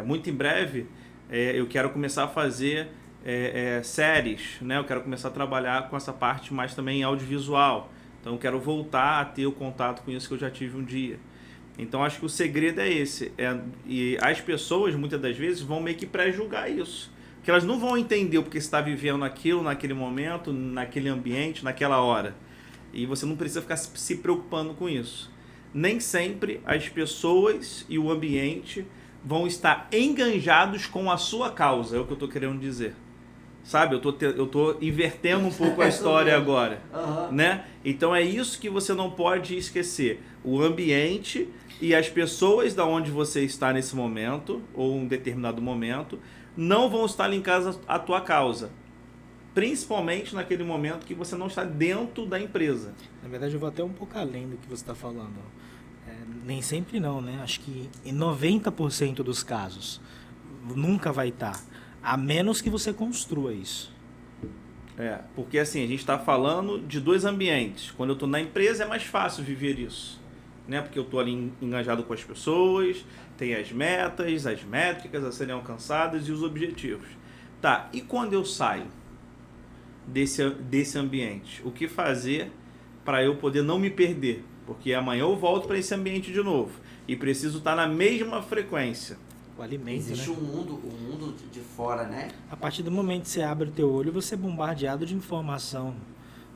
S2: Muito em breve eu quero começar a fazer séries, né? Eu quero começar a trabalhar com essa parte mais também audiovisual, então eu quero voltar a ter o contato com isso que eu já tive um dia. Então acho que o segredo é esse, e as pessoas muitas das vezes vão meio que pré-julgar isso, que elas não vão entender o que você está vivendo aquilo, naquele momento, naquele ambiente, naquela hora. E você não precisa ficar se preocupando com isso. Nem sempre as pessoas e o ambiente vão estar enganjados com a sua causa, é o que eu estou querendo dizer. Sabe, eu tô invertendo um pouco a história agora, né? Então é isso que você não pode esquecer. O ambiente e as pessoas da onde você está nesse momento, ou um determinado momento, não vão estar ligadas à tua causa. Principalmente naquele momento que você não está dentro da empresa.
S1: Na verdade, eu vou até um pouco além do que você está falando. Nem sempre não, né? Acho que em 90% dos casos nunca vai estar. A menos que você construa isso.
S2: Porque assim, a gente está falando de 2 ambientes. Quando eu estou na empresa é mais fácil viver isso, né? Porque eu estou ali engajado com as pessoas, tem as metas, as métricas a serem alcançadas e os objetivos. Tá, e quando eu saio desse ambiente? O que fazer para eu poder não me perder? Porque amanhã eu volto para esse ambiente de novo e preciso estar na mesma frequência.
S1: O alimento,
S3: existe,
S1: né?
S3: um mundo de fora, né?
S1: A partir do momento que você abre o teu olho, você é bombardeado de informação,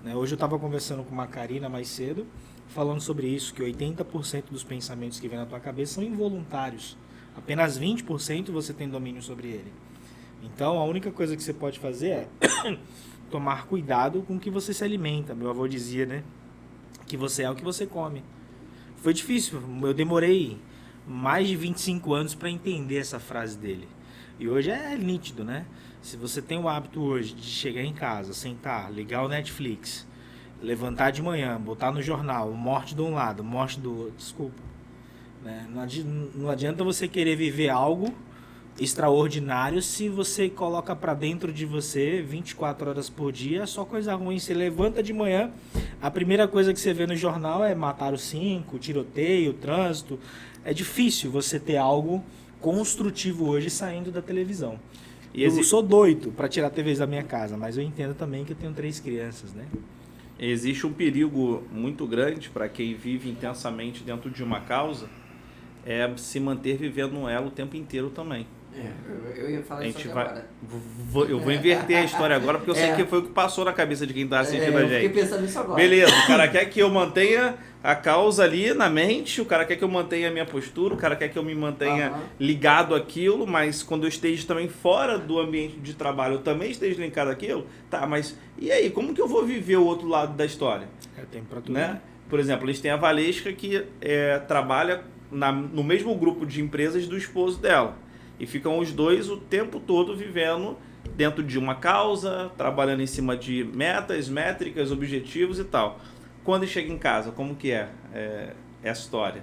S1: né? Hoje eu estava conversando com uma Karina mais cedo, falando sobre isso, que 80% dos pensamentos que vem na tua cabeça são involuntários. Apenas 20% você tem domínio sobre ele. Então, a única coisa que você pode fazer é tomar cuidado com o que você se alimenta. Meu avô dizia, né? Que você é o que você come. Foi difícil, eu demorei mais de 25 anos para entender essa frase dele. E hoje é nítido, né? Se você tem o hábito hoje de chegar em casa, sentar, ligar o Netflix, levantar de manhã, botar no jornal, morte de um lado, morte do outro, desculpa. Né? Não adianta você querer viver algo extraordinário se você coloca para dentro de você 24 horas por dia só coisa ruim. Você levanta de manhã, a primeira coisa que você vê no jornal é mataram 5, tiroteio, trânsito. É difícil você ter algo construtivo hoje saindo da televisão. E eu sou doido para tirar a TV da minha casa, mas eu entendo também que eu tenho 3 crianças, né?
S2: Existe um perigo muito grande para quem vive intensamente dentro de uma causa, se manter vivendo ela o tempo inteiro também.
S3: Eu ia falar isso agora.
S2: Eu vou inverter a história agora, porque eu sei que foi o que passou na cabeça de quem está assistindo a gente.
S3: Eu fiquei pensando nisso agora.
S2: Beleza, o cara quer que eu mantenha a causa ali na mente, o cara quer que eu mantenha a minha postura, o cara quer que eu me mantenha ligado àquilo, mas quando eu esteja também fora do ambiente de trabalho, eu também esteja ligado àquilo. Tá, mas e aí, como que eu vou viver o outro lado da história?
S1: Tem pra tudo,
S2: né? Por exemplo, eles têm a Valesca que trabalha no mesmo grupo de empresas do esposo dela. E ficam os dois o tempo todo vivendo dentro de uma causa, trabalhando em cima de metas, métricas, objetivos e tal. Quando chega em casa, como que é essa história?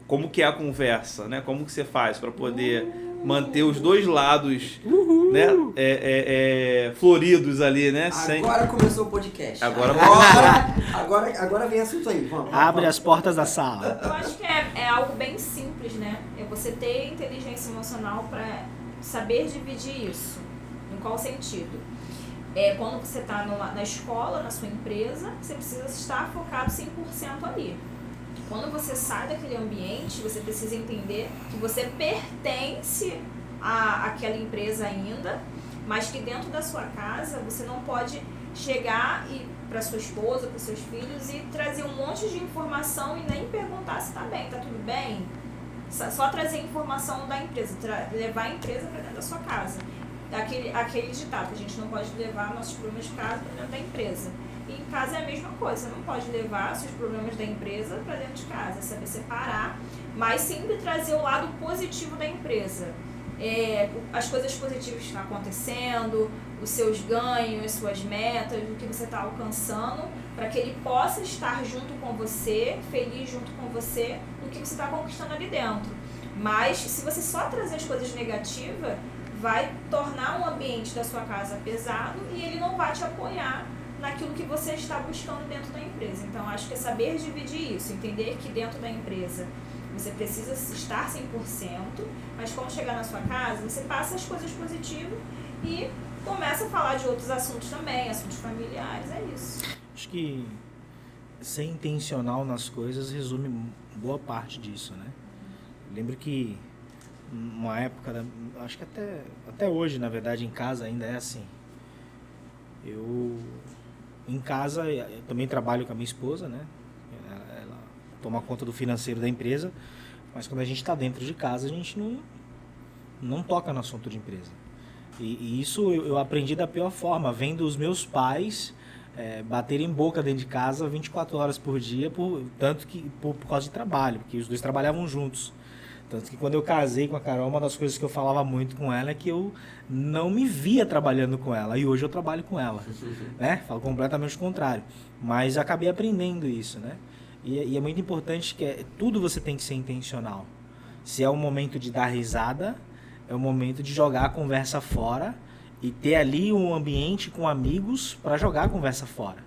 S2: Como que é a conversa, né? Como que você faz para poder manter os dois lados, né, floridos ali, né?
S3: Agora começou o podcast. Agora vem assunto aí. Vamos.
S1: Abre as portas da sala.
S4: Eu acho que é algo bem simples, né? É você ter inteligência emocional para saber dividir isso. Em qual sentido? Quando você está na escola, na sua empresa, você precisa estar focado 100% ali. Quando você sai daquele ambiente, você precisa entender que você pertence àquela empresa ainda, mas que dentro da sua casa você não pode chegar para sua esposa, para seus filhos e trazer um monte de informação e nem perguntar se está bem, está tudo bem. Só trazer informação da empresa, levar a empresa para dentro da sua casa. Aquele ditado que a gente não pode levar nossos problemas de casa para dentro da empresa. E em casa é a mesma coisa, você não pode levar seus problemas da empresa para dentro de casa, é saber separar, mas sempre trazer o lado positivo da empresa. As coisas positivas que estão acontecendo, os seus ganhos, suas metas, o que você está alcançando, para que ele possa estar junto com você, feliz junto com você, no que você está conquistando ali dentro. Mas se você só trazer as coisas negativas, vai tornar o ambiente da sua casa pesado e ele não vai te apoiar naquilo que você está buscando dentro da empresa. Então, acho que é saber dividir isso, entender que dentro da empresa você precisa estar 100%, mas quando chegar na sua casa, você passa as coisas positivas e começa a falar de outros assuntos também, assuntos familiares, é isso.
S1: Acho que ser intencional nas coisas resume boa parte disso, né? Lembro que uma época, acho que até hoje, na verdade, em casa ainda é assim. Em casa, eu também trabalho com a minha esposa, né? Ela toma conta do financeiro da empresa, mas quando a gente está dentro de casa, a gente não toca no assunto de empresa. E isso eu aprendi da pior forma, vendo os meus pais baterem boca dentro de casa 24 horas por dia, por causa de trabalho, porque os dois trabalhavam juntos. Tanto que quando eu casei com a Carol, uma das coisas que eu falava muito com ela é que eu não me via trabalhando com ela. E hoje eu trabalho com ela, né? Falo completamente o contrário. Mas acabei aprendendo isso, né? E é muito importante que tudo você tem que ser intencional. Se é o momento de dar risada, é o momento de jogar a conversa fora e ter ali um ambiente com amigos para jogar a conversa fora,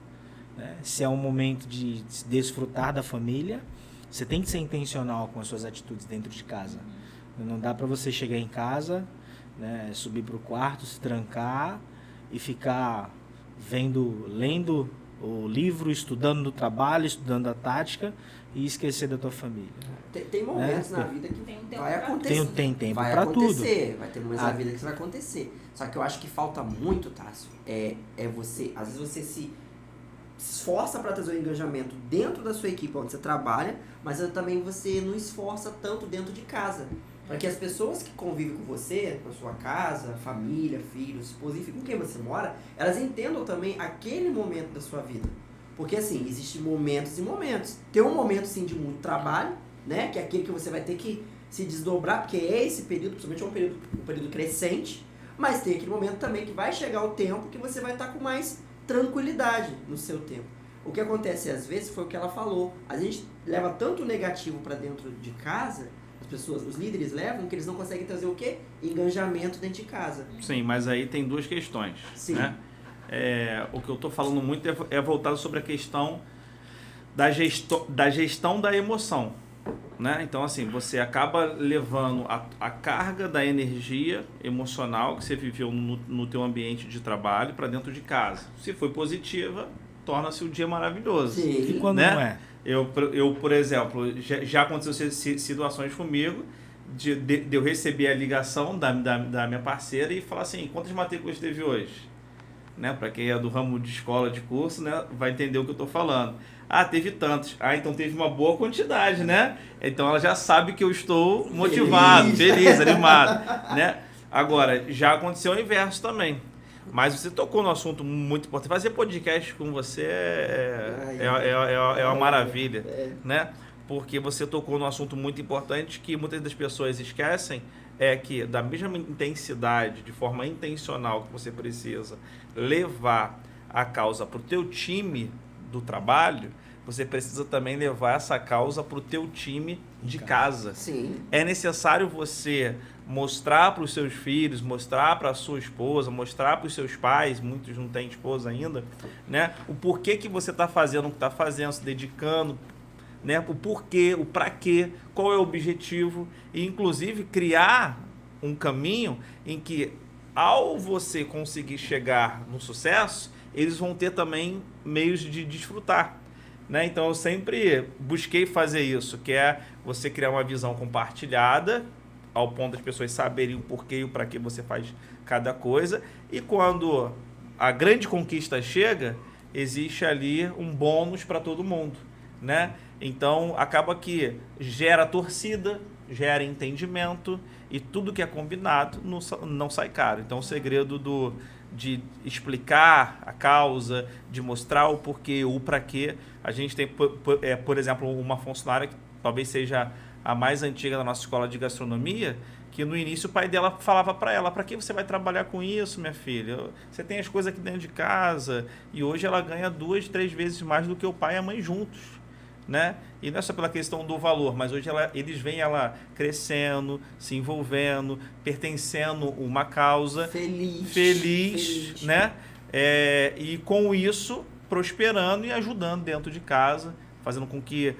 S1: né? Se é um momento de desfrutar da família, você tem que ser intencional com as suas atitudes dentro de casa. Não dá para você chegar em casa, né, subir para o quarto, se trancar e ficar lendo o livro, estudando no trabalho, estudando a tática e esquecer da tua família.
S3: Tem momentos na vida que vai acontecer.
S1: Tem tempo
S3: vai
S1: para tudo.
S3: Vai ter momentos na vida que isso vai acontecer. Só que eu acho que falta muito, Tássio, você, às vezes você se esforça para trazer o engajamento dentro da sua equipe onde você trabalha, mas também você não esforça tanto dentro de casa. Para que as pessoas que convivem com você, na sua casa, família, filhos, esposa, enfim, com quem você mora, elas entendam também aquele momento da sua vida. Porque assim, existem momentos e momentos. Tem um momento sim de muito trabalho, né? Que é aquele que você vai ter que se desdobrar, porque esse período, principalmente é um período crescente, mas tem aquele momento também que vai chegar o tempo que você vai estar com mais tranquilidade no seu tempo. O que acontece às vezes foi o que ela falou. A gente leva tanto negativo para dentro de casa, as pessoas, os líderes levam, que eles não conseguem trazer o quê? Engajamento dentro de casa.
S2: Sim, mas aí tem duas questões.
S3: Sim.
S2: Né? O que eu estou falando muito é voltado sobre a questão da gestão da emoção. Né? Então, assim, você acaba levando a carga da energia emocional que você viveu no teu ambiente de trabalho para dentro de casa. Se foi positiva, torna-se um dia maravilhoso.
S3: Sim.
S1: E quando
S2: né?
S1: não é?
S2: Eu, por exemplo, já aconteceu situações comigo de eu receber a ligação da minha parceira e falar assim, quantas matrículas teve hoje? Né? Para quem é do ramo de escola, de curso, né? Vai entender o que eu estou falando. Teve tantos. Então teve uma boa quantidade, né? Então ela já sabe que eu estou motivado, feliz, animado, né? Agora, já aconteceu o inverso também. Mas você tocou no assunto muito importante. Fazer podcast com você é uma maravilha, né? Porque você tocou no assunto muito importante que muitas das pessoas esquecem, é que da mesma intensidade, de forma intencional que você precisa levar a causa para o teu time do trabalho, você precisa também levar essa causa para o teu time de casa.
S3: Sim.
S2: É necessário você mostrar para os seus filhos, mostrar para a sua esposa, mostrar para os seus pais, muitos não têm esposa ainda, né? O porquê que você está fazendo o que está fazendo, se dedicando, né? O porquê, o para quê, qual é o objetivo, e inclusive criar um caminho em que, ao você conseguir chegar no sucesso, eles vão ter também meios de desfrutar, né? Então eu sempre busquei fazer isso, que é você criar uma visão compartilhada, ao ponto das pessoas saberem o porquê e o para que você faz cada coisa, e quando a grande conquista chega, existe ali um bônus para todo mundo, né? Então acaba que gera torcida, gera entendimento, e tudo que é combinado não sai caro. Então o segredo de explicar a causa, de mostrar o porquê, o para quê. A gente tem, por exemplo, uma funcionária que talvez seja a mais antiga da nossa escola de gastronomia, que no início o pai dela falava para ela: para que você vai trabalhar com isso, minha filha? Você tem as coisas aqui dentro de casa. E hoje ela ganha 2, 3 vezes mais do que o pai e a mãe juntos, né? E não é só pela questão do valor, mas hoje eles veem ela crescendo, se envolvendo, pertencendo a uma causa, feliz, né? E com isso prosperando e ajudando dentro de casa, fazendo com que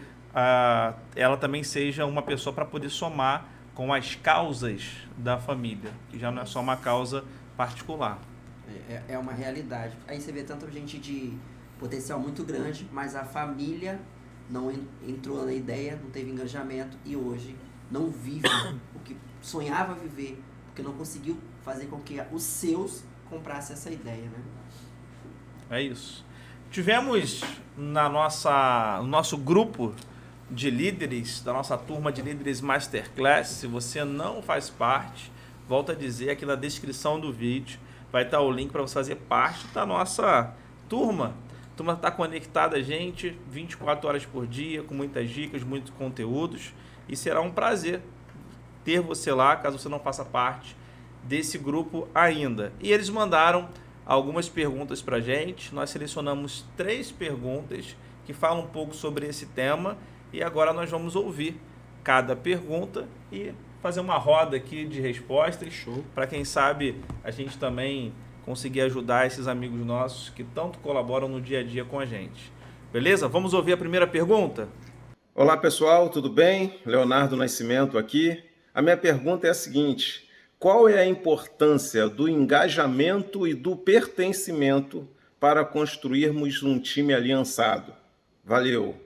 S2: ela também seja uma pessoa para poder somar com as causas da família, que já não é só uma causa particular.
S3: É uma realidade. Aí você vê tanta gente de potencial muito grande, mas a família não entrou na ideia, não teve engajamento e hoje não vive o que sonhava viver, porque não conseguiu fazer com que os seus comprassem essa ideia, né?
S2: É isso. Tivemos no nosso grupo de líderes, da nossa turma de líderes Masterclass. Se você não faz parte, volto a dizer, aqui na descrição do vídeo vai estar o link para você fazer parte da nossa turma. A turma está conectada a gente 24 horas por dia, com muitas dicas, muitos conteúdos, e será um prazer ter você lá, caso você não faça parte desse grupo ainda. E eles mandaram algumas perguntas para a gente. Nós selecionamos 3 perguntas que falam um pouco sobre esse tema, e agora nós vamos ouvir cada pergunta e fazer uma roda aqui de respostas, para quem sabe a gente também conseguir ajudar esses amigos nossos que tanto colaboram no dia a dia com a gente. Beleza? Vamos ouvir a primeira pergunta?
S5: Olá pessoal, tudo bem? Leonardo Nascimento aqui. A minha pergunta é a seguinte: qual é a importância do engajamento e do pertencimento para construirmos um time aliançado? Valeu!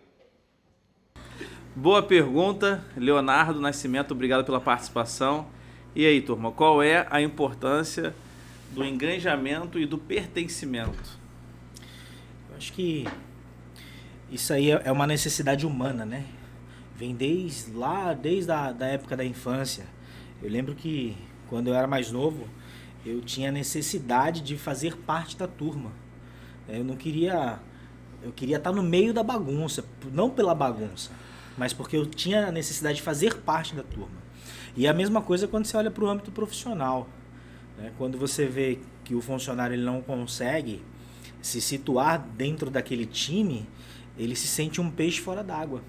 S2: Boa pergunta, Leonardo Nascimento, obrigado pela participação. E aí, turma, qual é a importância do engajamento e do pertencimento?
S1: Eu acho que isso aí é uma necessidade humana, né? Vem desde a época da infância. Eu lembro que quando eu era mais novo, eu tinha necessidade de fazer parte da turma. Eu queria estar no meio da bagunça, não pela bagunça, mas porque eu tinha a necessidade de fazer parte da turma. E a mesma coisa quando você olha para o âmbito profissional, né? Quando você vê que o funcionário ele não consegue se situar dentro daquele time, ele se sente um peixe fora d'água.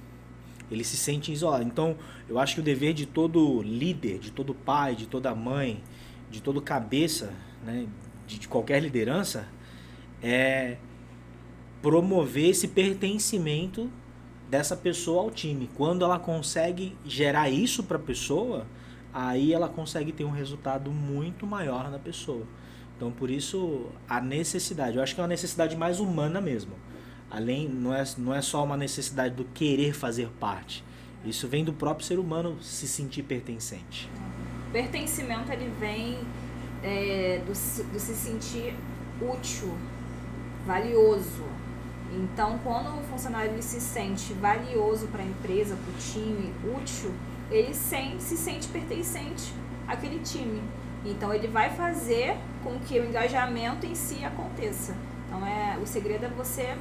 S1: Ele se sente isolado. Então, eu acho que o dever de todo líder, de todo pai, de toda mãe, de todo cabeça, né, de qualquer liderança, é promover esse pertencimento dessa pessoa ao time. Quando ela consegue gerar isso para a pessoa, aí ela consegue ter um resultado muito maior na pessoa. Então, por isso, a necessidade. Eu acho que é uma necessidade mais humana mesmo. Além, não é só uma necessidade do querer fazer parte. Isso vem do próprio ser humano se sentir pertencente.
S4: Pertencimento, ele vem do se sentir útil, valioso. Então, quando o funcionário ele se sente valioso para a empresa, para o time, útil, ele se sente pertencente àquele time. Então, ele vai fazer com que o engajamento em si aconteça. Então, o segredo é você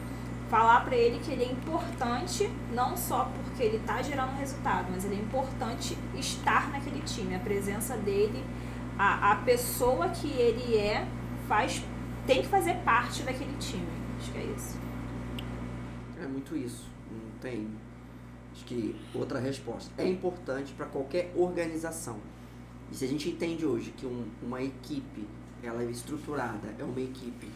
S4: falar para ele que ele é importante, não só porque ele está gerando resultado, mas ele é importante estar naquele time. A presença dele, a pessoa que ele tem que fazer parte daquele time. Acho que é isso.
S3: É muito isso. Não tem. Acho que outra resposta. É importante para qualquer organização. E se a gente entende hoje que uma equipe, ela é estruturada, é uma equipe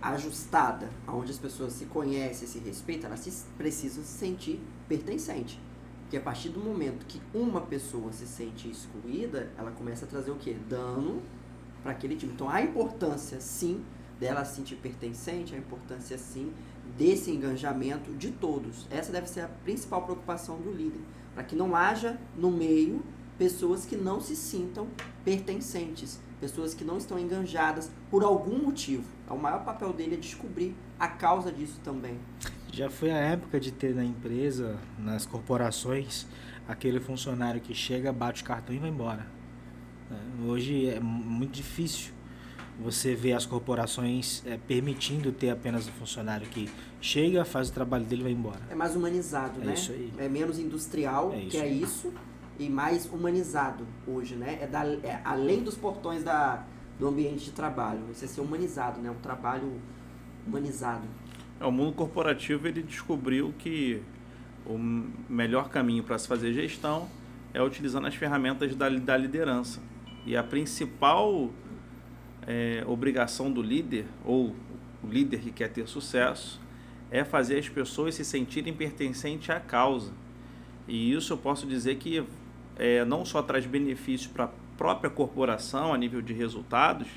S3: ajustada, onde as pessoas se conhecem, se respeitam, elas precisam se sentir pertencente. Porque a partir do momento que uma pessoa se sente excluída, ela começa a trazer o quê? Dano para aquele time. Então, a importância, sim, dela se sentir pertencente, a importância, sim, desse engajamento de todos. Essa deve ser a principal preocupação do líder, para que não haja no meio pessoas que não se sintam pertencentes, pessoas que não estão enganjadas por algum motivo. O maior papel dele é descobrir a causa disso também.
S1: Já foi a época de ter na empresa, nas corporações, aquele funcionário que chega, bate o cartão e vai embora. Hoje é muito difícil você ver as corporações permitindo ter apenas um funcionário que chega, faz o trabalho dele e vai embora.
S3: É mais humanizado, né?
S1: Isso aí.
S3: É menos industrial, que é isso, e mais humanizado hoje, né? É além dos portões do ambiente de trabalho. Você ser humanizado, né? Um trabalho humanizado.
S2: O mundo corporativo, ele descobriu que o melhor caminho para se fazer gestão é utilizando as ferramentas da liderança. E a principal obrigação do líder, ou o líder que quer ter sucesso, é fazer as pessoas se sentirem pertencentes à causa. E isso eu posso dizer que não só traz benefícios para a própria corporação a nível de resultados,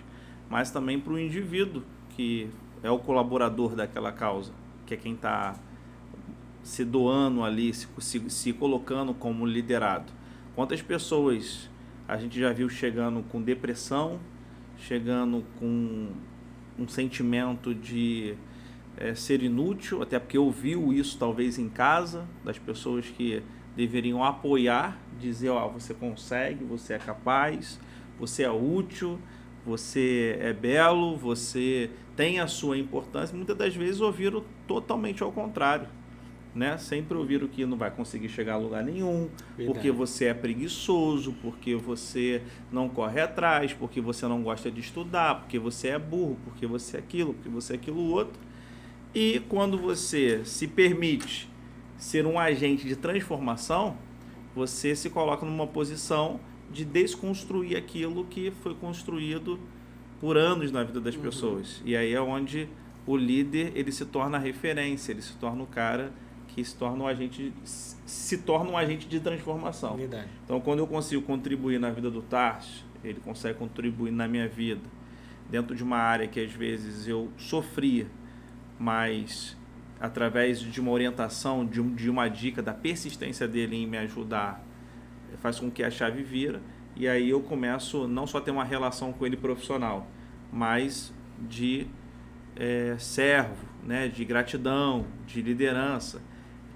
S2: mas também para o indivíduo, que é o colaborador daquela causa, que é quem está se doando ali, se colocando como liderado. Quantas pessoas a gente já viu chegando com depressão, chegando com um sentimento de ser inútil, até porque ouviu isso talvez em casa, das pessoas que deveriam apoiar, dizer, você consegue, você é capaz, você é útil, você é belo, você tem a sua importância. Muitas das vezes ouviram totalmente ao contrário, né? Sempre ouviram que não vai conseguir chegar a lugar nenhum, porque você é preguiçoso, porque você não corre atrás, porque você não gosta de estudar, porque você é burro, porque você é aquilo, porque você é aquilo outro. E quando você se permite ser um agente de transformação, você se coloca numa posição de desconstruir aquilo que foi construído por anos na vida das pessoas. E aí é onde o líder, ele se torna a referência, ele se torna o cara que se torna um agente de transformação.
S1: Verdade.
S2: Então, quando eu consigo contribuir na vida do Tarso, ele consegue contribuir na minha vida, dentro de uma área que às vezes eu sofria, mas através de uma orientação, de uma dica, da persistência dele em me ajudar, faz com que a chave vira, e aí eu começo não só a ter uma relação com ele profissional, mas de servo, né, de gratidão, de liderança,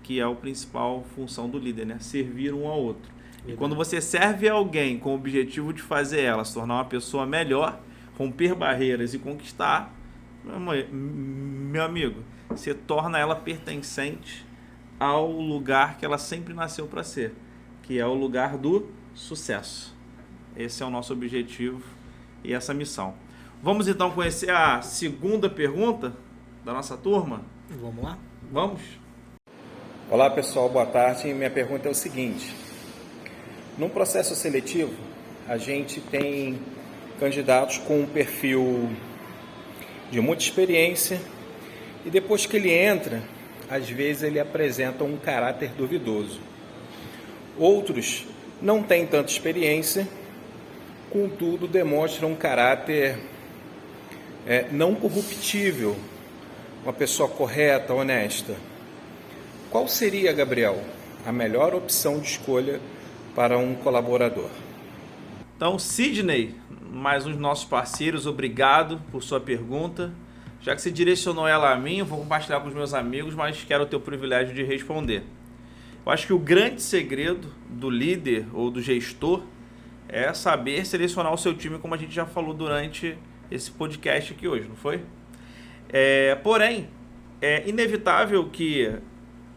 S2: que é a principal função do líder, né, servir um ao outro. E quando você serve alguém com o objetivo de fazer ela se tornar uma pessoa melhor, romper barreiras e conquistar, meu amigo, você torna ela pertencente ao lugar que ela sempre nasceu para ser, que é o lugar do sucesso. Esse é o nosso objetivo e essa missão. Vamos então conhecer a segunda pergunta da nossa turma?
S1: Vamos lá?
S2: Vamos?
S6: Olá pessoal, boa tarde. Minha pergunta é o seguinte: no processo seletivo, a gente tem candidatos com um perfil de muita experiência e depois que ele entra, às vezes ele apresenta um caráter duvidoso. Outros não têm tanta experiência, contudo demonstram um caráter não corruptível, uma pessoa correta, honesta. Qual seria, Gabriel, a melhor opção de escolha para um colaborador?
S2: Então, Sidney, mais um dos nossos parceiros, obrigado por sua pergunta. Já que você direcionou ela a mim, eu vou compartilhar com os meus amigos, mas quero ter o privilégio de responder. Eu acho que o grande segredo do líder ou do gestor é saber selecionar o seu time, como a gente já falou durante esse podcast aqui hoje, não foi? Porém, é inevitável que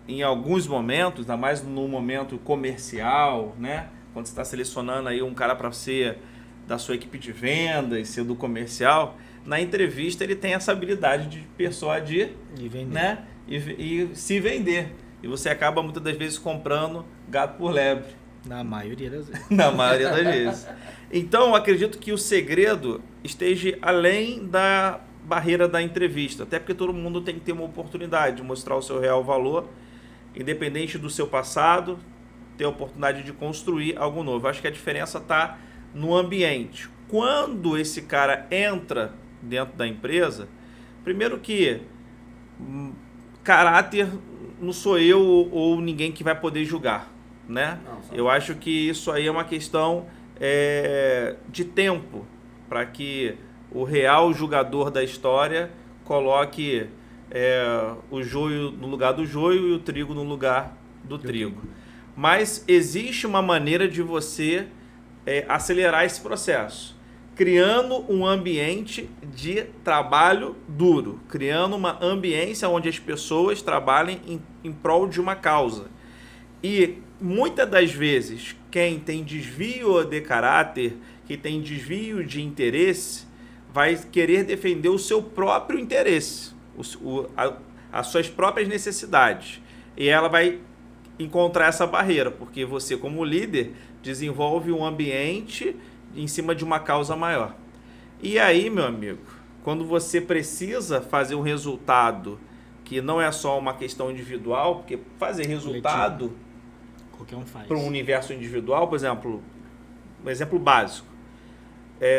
S2: em alguns momentos, ainda mais no momento comercial, né? Quando você está selecionando aí um cara para ser da sua equipe de vendas, ser do comercial, na entrevista ele tem essa habilidade de persuadir
S1: E vender.
S2: né? E se vender. E você acaba muitas das vezes comprando gato por lebre.
S1: Na maioria das vezes.
S2: Na maioria das vezes. Então, eu acredito que o segredo esteja além da barreira da entrevista. Até porque todo mundo tem que ter uma oportunidade de mostrar o seu real valor, independente do seu passado, ter a oportunidade de construir algo novo. Eu acho que a diferença está no ambiente. Quando esse cara entra dentro da empresa, primeiro que caráter não sou eu ou ninguém que vai poder julgar, né? Eu acho que isso aí é uma questão de tempo, para que o real julgador da história coloque o joio no lugar do joio e o trigo no lugar do trigo. Mas existe uma maneira de você acelerar esse processo, criando um ambiente de trabalho duro, criando uma ambiência onde as pessoas trabalhem em prol de uma causa. E muitas das vezes, quem tem desvio de caráter, que tem desvio de interesse, vai querer defender o seu próprio interesse, as suas próprias necessidades. E ela vai encontrar essa barreira, porque você, como líder, desenvolve um ambiente em cima de uma causa maior. E aí, meu amigo, quando você precisa fazer um resultado que não é só uma questão individual, porque fazer resultado
S1: qualquer um faz.
S2: Para um universo individual, por exemplo, um exemplo básico,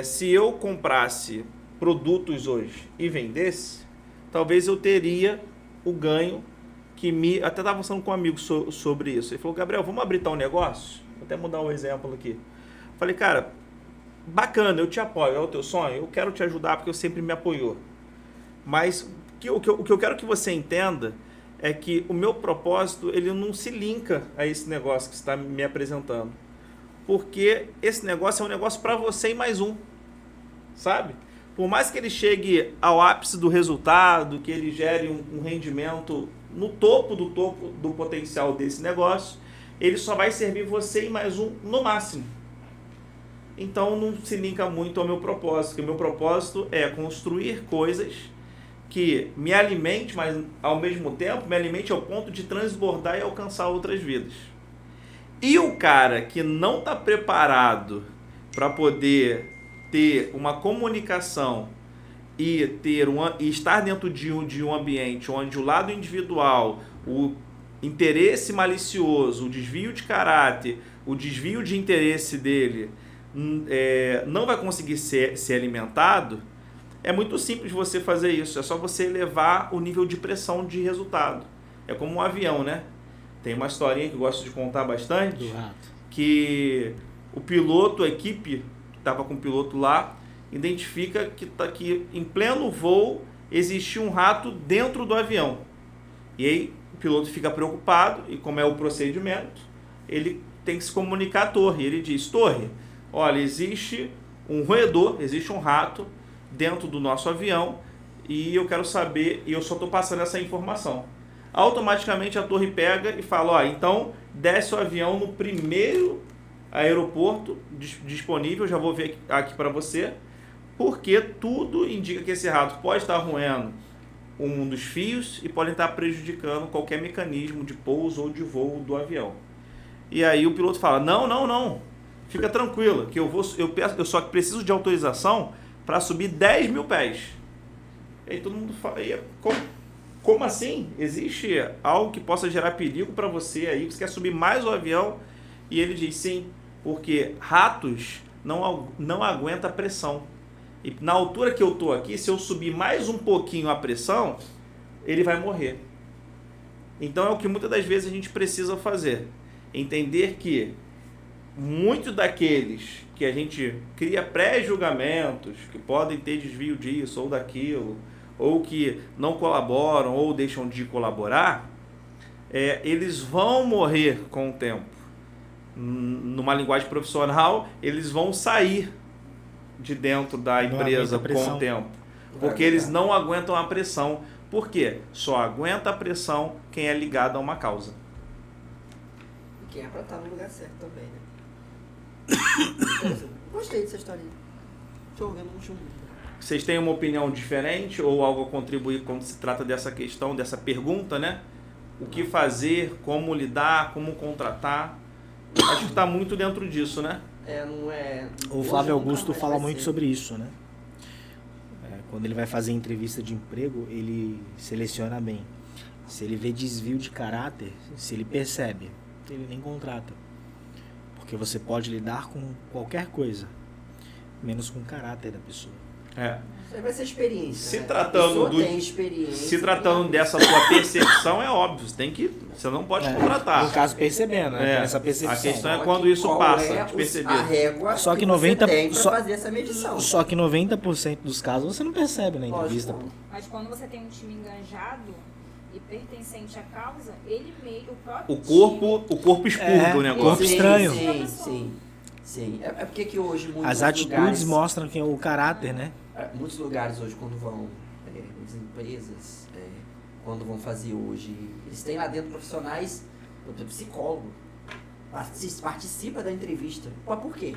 S2: se eu comprasse produtos hoje e vendesse, talvez eu teria o ganho que até estava falando com um amigo sobre isso. Ele falou: Gabriel, vamos abrir tal negócio? Vou até mudar um exemplo aqui. Falei: cara, bacana, eu te apoio, é o teu sonho, eu quero te ajudar porque eu sempre me apoiou. Mas o que eu quero que você entenda é que o meu propósito, ele não se linka a esse negócio que você está me apresentando. Porque esse negócio é um negócio para você e mais um, sabe? Por mais que ele chegue ao ápice do resultado, que ele gere um rendimento no topo do potencial desse negócio, ele só vai servir você e mais um no máximo. Então não se linka muito ao meu propósito, porque o meu propósito é construir coisas que me alimente, mas ao mesmo tempo me alimente ao ponto de transbordar e alcançar outras vidas. E o cara que não está preparado para poder ter uma comunicação e estar dentro de um ambiente onde o lado individual, o interesse malicioso, o desvio de caráter, o desvio de interesse dele não vai conseguir ser alimentado, é muito simples você fazer isso. É só você elevar o nível de pressão de resultado. É como um avião, né? Tem uma historinha que eu gosto de contar bastante,
S1: Do rato.
S2: que o piloto, a equipe que estava com o piloto lá, identifica que em pleno voo existia um rato dentro do avião. E aí o piloto fica preocupado, e como é o procedimento, ele tem que se comunicar à torre. Ele diz: torre, olha, existe um roedor, existe um rato dentro do nosso avião e eu quero saber, e eu só estou passando essa informação. Automaticamente a torre pega e fala: ó, então desce o avião no primeiro aeroporto disponível, já vou ver aqui para você, porque tudo indica que esse rato pode estar roendo um dos fios e pode estar prejudicando qualquer mecanismo de pouso ou de voo do avião. E aí o piloto fala: não, fica tranquilo, que eu só preciso de autorização para subir 10 mil pés. E aí todo mundo fala: como assim? Existe algo que possa gerar perigo para você aí? Você quer subir mais o avião? E ele diz: sim, porque ratos não aguentam a pressão. E na altura que eu estou aqui, se eu subir mais um pouquinho a pressão, ele vai morrer. Então é o que muitas das vezes a gente precisa fazer. Entender que muitos daqueles que a gente cria pré-julgamentos, que podem ter desvio disso ou daquilo, ou que não colaboram ou deixam de colaborar, eles vão morrer com o tempo. Numa linguagem profissional, eles vão sair de dentro da empresa com o tempo. Porque eles não aguentam a pressão. Por quê? Só aguenta a pressão quem é ligado a uma causa.
S3: E quem é pra estar no lugar certo também, né? Gostei dessa historinha. Jogando no chumbo.
S2: Vocês têm uma opinião diferente ou algo a contribuir quando se trata dessa questão, dessa pergunta, né? O que fazer, como lidar, como contratar? Acho que está muito dentro disso, né?
S3: Não é...
S1: O
S3: hoje
S1: Flávio
S3: nunca
S1: Augusto
S3: mais
S1: fala
S3: vai
S1: muito
S3: ser.
S1: sobre isso, né? Quando ele vai fazer entrevista de emprego, ele seleciona bem. Se ele vê desvio de caráter, se ele percebe, ele nem contrata. Porque você pode lidar com qualquer coisa, menos com o caráter da pessoa.
S3: Isso aí vai ser experiência.
S2: Se
S3: né?
S2: tratando
S3: A pessoa
S2: do-
S3: tem experiência.
S2: Se tratando dessa sua percepção, é óbvio, você não pode contratar.
S1: No caso, percebendo, né? Tem essa percepção.
S2: A questão é
S3: Só
S2: quando
S3: que
S2: isso
S3: qual
S2: passa,
S3: é
S2: despercebido.
S3: a régua
S1: Só que
S3: você
S1: 90
S3: tem pra
S1: só-
S3: fazer essa medição.
S1: Só que 90% dos casos você não percebe na entrevista.
S3: Lógico.
S4: Mas quando você tem um time engajado e pertencente à causa, ele meio, o próprio
S2: O corpo expurga o negócio.
S1: corpo estranho.
S3: Sim. É porque que hoje muitos
S1: As atitudes
S3: lugares,
S1: mostram que é o caráter, né?
S3: muitos lugares hoje quando vão, as empresas, quando vão fazer hoje, eles têm lá dentro profissionais, psicólogo, participa da entrevista. Mas por quê?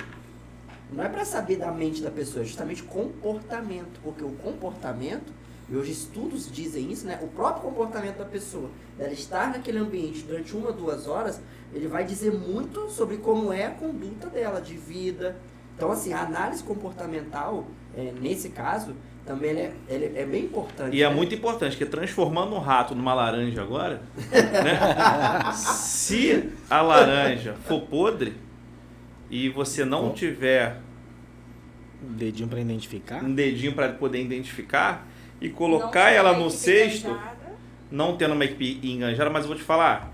S3: Não é para saber da mente da pessoa, é justamente comportamento, porque o comportamento, e hoje estudos dizem isso, né? O próprio comportamento da pessoa, dela estar naquele ambiente durante 1 ou 2 horas, ele vai dizer muito sobre como é a conduta dela, de vida. Então, assim, a análise comportamental, nesse caso, também ele é bem importante.
S2: E é
S3: né?
S2: muito importante, que transformando um rato numa laranja agora, né? Se a laranja for podre e você não tiver
S1: Um dedinho pra identificar.
S2: um dedinho para poder identificar e colocar
S4: Não
S2: ela
S4: tem
S2: no
S4: equipe
S2: cesto,
S4: engajada.
S2: não tendo uma equipe enganjada, mas eu vou te falar,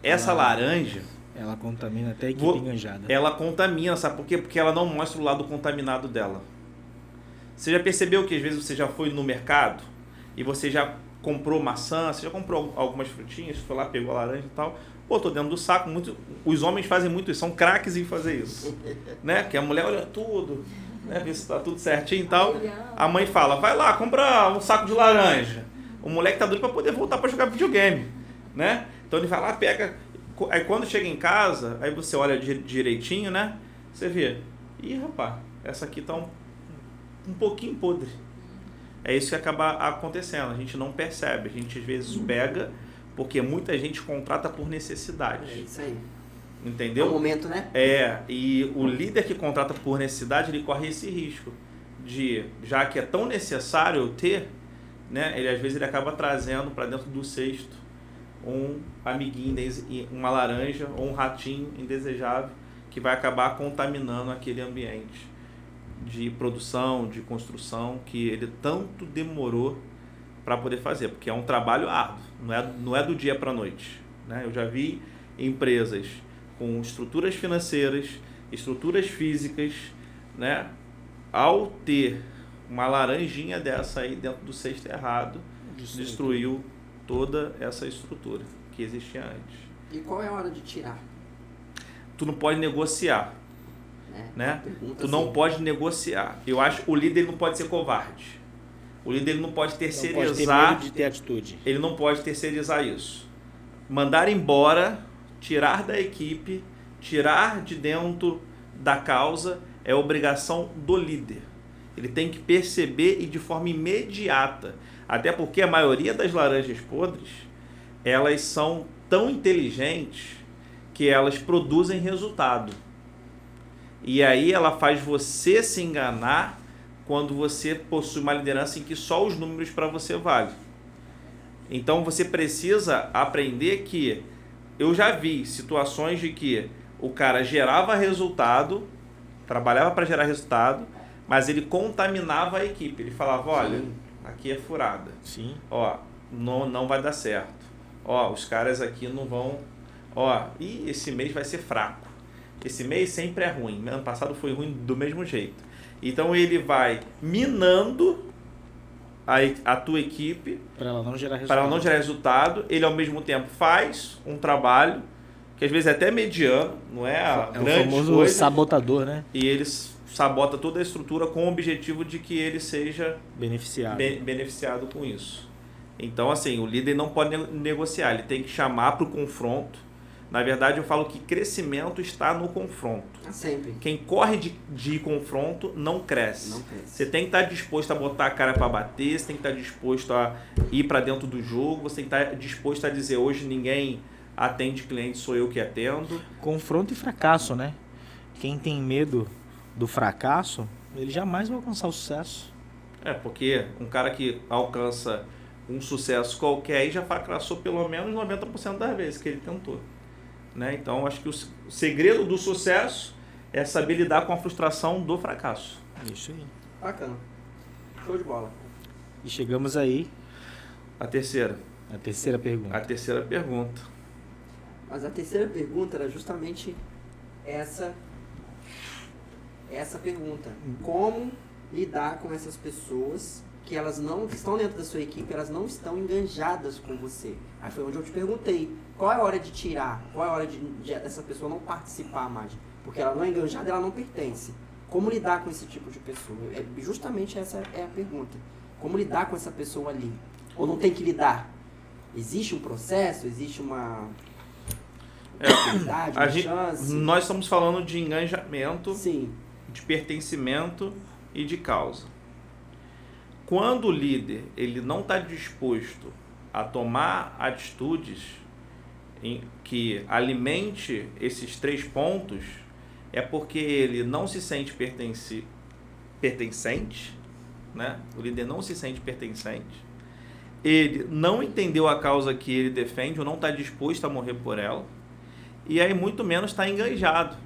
S2: essa laranja,
S1: Ela contamina até a equipe
S2: Vou-
S1: enganjada.
S2: ela contamina, sabe por quê? Porque ela não mostra o lado contaminado dela. Você já percebeu que às vezes você já foi no mercado e você já comprou maçã, você já comprou algumas frutinhas, foi lá, pegou a laranja e tal, botou dentro do saco. Os homens fazem muito isso, são craques em fazer isso. Né? Que a mulher olha tudo, né? Vê se tá tudo certinho e tal. A mãe fala, vai lá, compra um saco de laranja. O moleque tá doido para poder voltar para jogar videogame. Né? Então ele vai lá, pega. Aí quando chega em casa, aí você olha direitinho, né? Você vê, ih, rapaz, essa aqui tá um pouquinho podre. É isso que acaba acontecendo, a gente não percebe, a gente às vezes pega, porque muita gente contrata por
S3: É
S2: necessidade,
S3: isso aí. É um
S2: entendeu?
S3: momento, né?
S2: E o líder que contrata por necessidade, ele corre esse risco de, já que é tão necessário eu ter, né? Ele às vezes ele acaba trazendo para dentro do cesto um amiguinho, uma laranja ou um ratinho indesejável que vai acabar contaminando aquele ambiente de produção, de construção que ele tanto demorou para poder fazer, porque é um trabalho árduo, não é do dia para a noite, né? Eu já vi empresas com estruturas financeiras, estruturas físicas, né? Ao ter uma laranjinha dessa aí dentro do cesto errado, destruiu toda essa estrutura que existia antes.
S3: E qual é a hora de tirar?
S2: Tu não pode negociar, né?
S3: Pergunta
S2: Tu não
S3: assim.
S2: pode negociar. Eu acho que o líder não pode ser covarde. O líder ele não pode
S1: Não pode ter
S2: terceirizar,
S1: medo de ter atitude.
S2: ele não pode terceirizar isso. Mandar embora, tirar da equipe, tirar de dentro da causa é obrigação do líder. Ele tem que perceber e de forma imediata. Até porque a maioria das laranjas podres, elas são tão inteligentes que elas produzem resultado. E aí ela faz você se enganar quando você possui uma liderança em que só os números para você valem. Então você precisa aprender que eu já vi situações de que o cara gerava resultado, trabalhava para gerar resultado, mas ele contaminava a equipe. Ele falava, olha,
S3: Sim.
S2: aqui é furada.
S1: Sim.
S2: Ó, não vai dar certo. Ó, os caras aqui não vão... Ó, e esse mês vai ser fraco. Esse mês sempre é ruim. Ano passado foi ruim do mesmo jeito. Então ele vai minando a tua equipe
S1: Para ela não gerar resultado.
S2: para ela não gerar resultado. Ele ao mesmo tempo faz um trabalho que às vezes é até mediano, não é a
S1: É o
S2: grande
S1: famoso
S2: coisa.
S1: sabotador, né?
S2: E eles sabota toda a estrutura com o objetivo de que ele seja
S1: Beneficiado.
S2: beneficiado com isso. Então, assim, o líder não pode negociar, ele tem que chamar para o confronto. Na verdade, eu falo que crescimento está no confronto.
S3: Sempre.
S2: Quem corre de confronto não cresce.
S3: Não cresce.
S2: Você tem que estar disposto a botar a cara para bater, você tem que estar disposto a ir para dentro do jogo, você tem que estar disposto a dizer hoje ninguém atende cliente, sou eu que atendo.
S1: Confronto e fracasso, né? Quem tem medo do fracasso, ele jamais vai alcançar o sucesso.
S2: Porque um cara que alcança um sucesso qualquer aí já fracassou pelo menos 90% das vezes que ele tentou. Né? Então, acho que o segredo do sucesso é saber lidar com a frustração do fracasso.
S1: Isso aí.
S3: Bacana. Show de bola.
S1: E chegamos aí
S2: A terceira
S1: à terceira pergunta.
S2: pergunta.
S3: Mas a terceira pergunta era justamente essa pergunta. Como lidar com essas pessoas que elas não que estão dentro da sua equipe, elas não estão enganjadas com você. Aí foi onde eu te perguntei, qual é a hora de tirar? Qual é a hora de essa pessoa não participar mais? Porque ela não é enganjada, ela não pertence. Como lidar com esse tipo de pessoa? Justamente essa é a pergunta. Como lidar com essa pessoa ali? Ou não tem que lidar? Existe um processo? Existe uma oportunidade, uma chance?
S2: Nós estamos falando de engajamento,
S3: Sim.
S2: de pertencimento e de causa. Quando o líder ele não está disposto a tomar atitudes que alimente esses 3 pontos, é porque ele não se sente pertencente, né? O líder não se sente pertencente, ele não entendeu a causa que ele defende ou não está disposto a morrer por ela, e aí muito menos está engajado.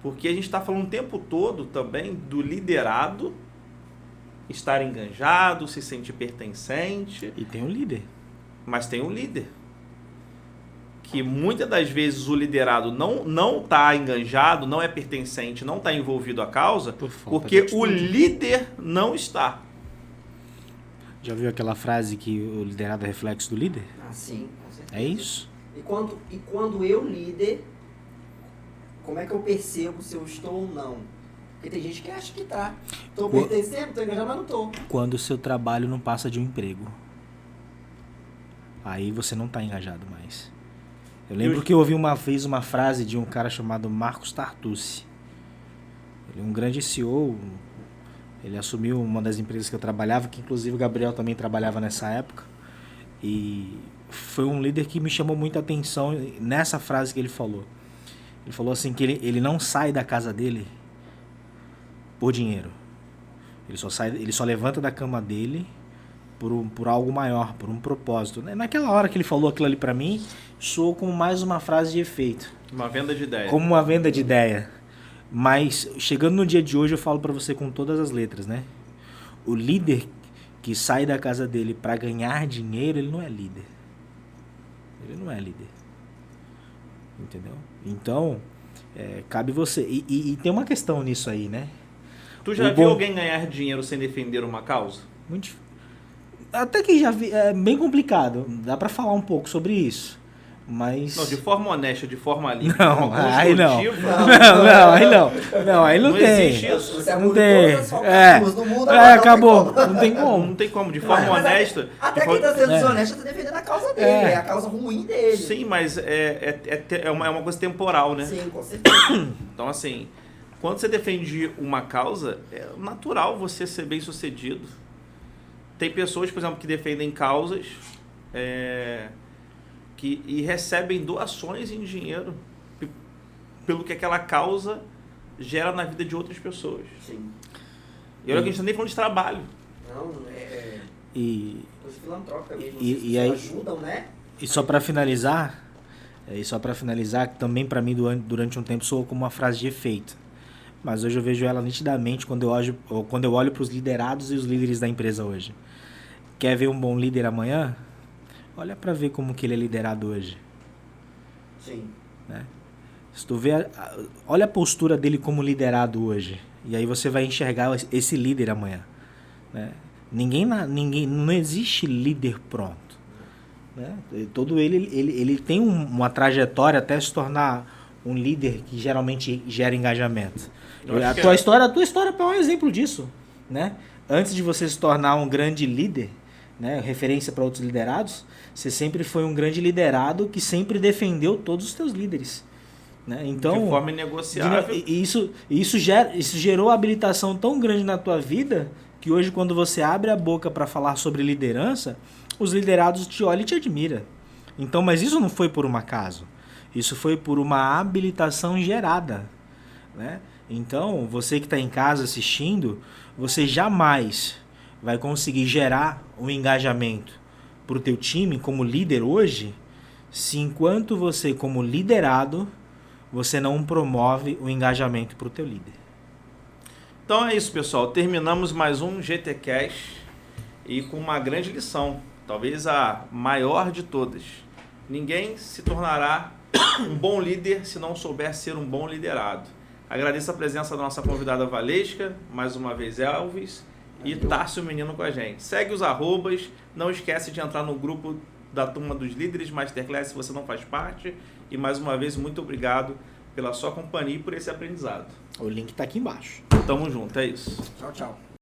S2: Porque a gente está falando o tempo todo também do liderado estar engajado, se sentir pertencente.
S1: E tem um líder.
S2: Mas tem um líder. Que muitas das vezes o liderado não está engajado, não é pertencente, não está envolvido à causa, porque o líder não está.
S1: Já viu aquela frase que o liderado é reflexo do líder?
S3: Ah, sim, com certeza.
S1: É isso?
S3: E quando eu, líder, como é que eu percebo se eu estou ou não? Porque tem gente que acha que tá. Estou pertencendo, estou engajado, mas não estou.
S1: Quando o seu trabalho não passa de um emprego. Aí você não está engajado mais. Eu lembro que eu ouvi uma vez uma frase de um cara chamado Marcos Tartucci. Ele é um grande CEO. Ele assumiu uma das empresas que eu trabalhava, que inclusive o Gabriel também trabalhava nessa época. E foi um líder que me chamou muita atenção nessa frase que ele falou. Ele falou assim que ele não sai da casa dele por dinheiro. Ele só levanta da cama dele por algo maior, por um propósito. Naquela hora que ele falou aquilo ali pra mim, soou como mais uma frase de efeito.
S2: Uma venda de ideia.
S1: Como uma venda de ideia. Mas, chegando no dia de hoje, eu falo pra você com todas as letras, né? O líder que sai da casa dele pra ganhar dinheiro, ele não é líder. Ele não é líder. Entendeu? Então, cabe você. E tem uma questão nisso aí, né?
S2: Tu já viu alguém ganhar dinheiro sem defender uma causa?
S1: Muito Até que já vi, é bem complicado. Dá pra falar um pouco sobre isso. Mas...
S2: Não, de forma honesta, de forma limpa.
S1: Não, aí não. Não, aí não
S2: Não
S1: tem.
S2: existe isso.
S3: Você
S1: Não tem.
S3: no mundo,
S1: Acabou. Não tem como.
S2: Não tem como, de forma honesta.
S3: Até quem tá sendo desonesto tá defendendo a causa dele, é a causa ruim dele.
S2: Sim, mas é uma coisa temporal, né?
S3: Sim, com certeza.
S2: Então, assim, quando você defende uma causa, é natural você ser bem sucedido. Tem pessoas, por exemplo, que defendem causas e recebem doações em dinheiro pelo que aquela causa gera na vida de outras pessoas.
S3: Sim.
S2: E olha que a gente não tá nem falando de trabalho.
S3: Não, coisa filantrópica mesmo.
S1: E aí,
S3: ajudam, né?
S1: E só pra finalizar, também pra mim durante um tempo soou como uma frase de efeito. Mas hoje eu vejo ela nitidamente quando eu olho para os liderados e os líderes da empresa hoje. Quer ver um bom líder amanhã? Olha para ver como que ele é liderado hoje.
S3: Sim.
S1: Né? Se tu vê, olha a postura dele como liderado hoje. E aí você vai enxergar esse líder amanhã. Né? Não existe líder pronto. Né? Todo ele tem uma trajetória até se tornar um líder que geralmente gera engajamento. A tua história é um exemplo disso, né? Antes de você se tornar um grande líder, né, referência para outros liderados, você sempre foi um grande liderado que sempre defendeu todos os teus líderes, né? Então,
S2: de forma inegociável.
S1: Isso gerou habilitação tão grande na tua vida que hoje, quando você abre a boca para falar sobre liderança, os liderados te olham e te admiram. Então, mas isso não foi por um acaso. Isso foi por uma habilitação gerada, né? Então, você que está em casa assistindo, você jamais vai conseguir gerar um engajamento para o teu time como líder hoje, se enquanto você como liderado, você não promove o engajamento para o teu líder.
S2: Então é isso, pessoal. Terminamos mais um GTcast e com uma grande lição, talvez a maior de todas. Ninguém se tornará um bom líder se não souber ser um bom liderado. Agradeço a presença da nossa convidada Valesca, mais uma vez Elvis e Tárcio Menino com a gente. Segue os arrobas, não esquece de entrar no grupo da Turma dos Líderes Masterclass se você não faz parte. E mais uma vez, muito obrigado pela sua companhia e por esse aprendizado.
S1: O link está aqui embaixo.
S2: Tamo junto, é isso.
S3: Tchau, tchau.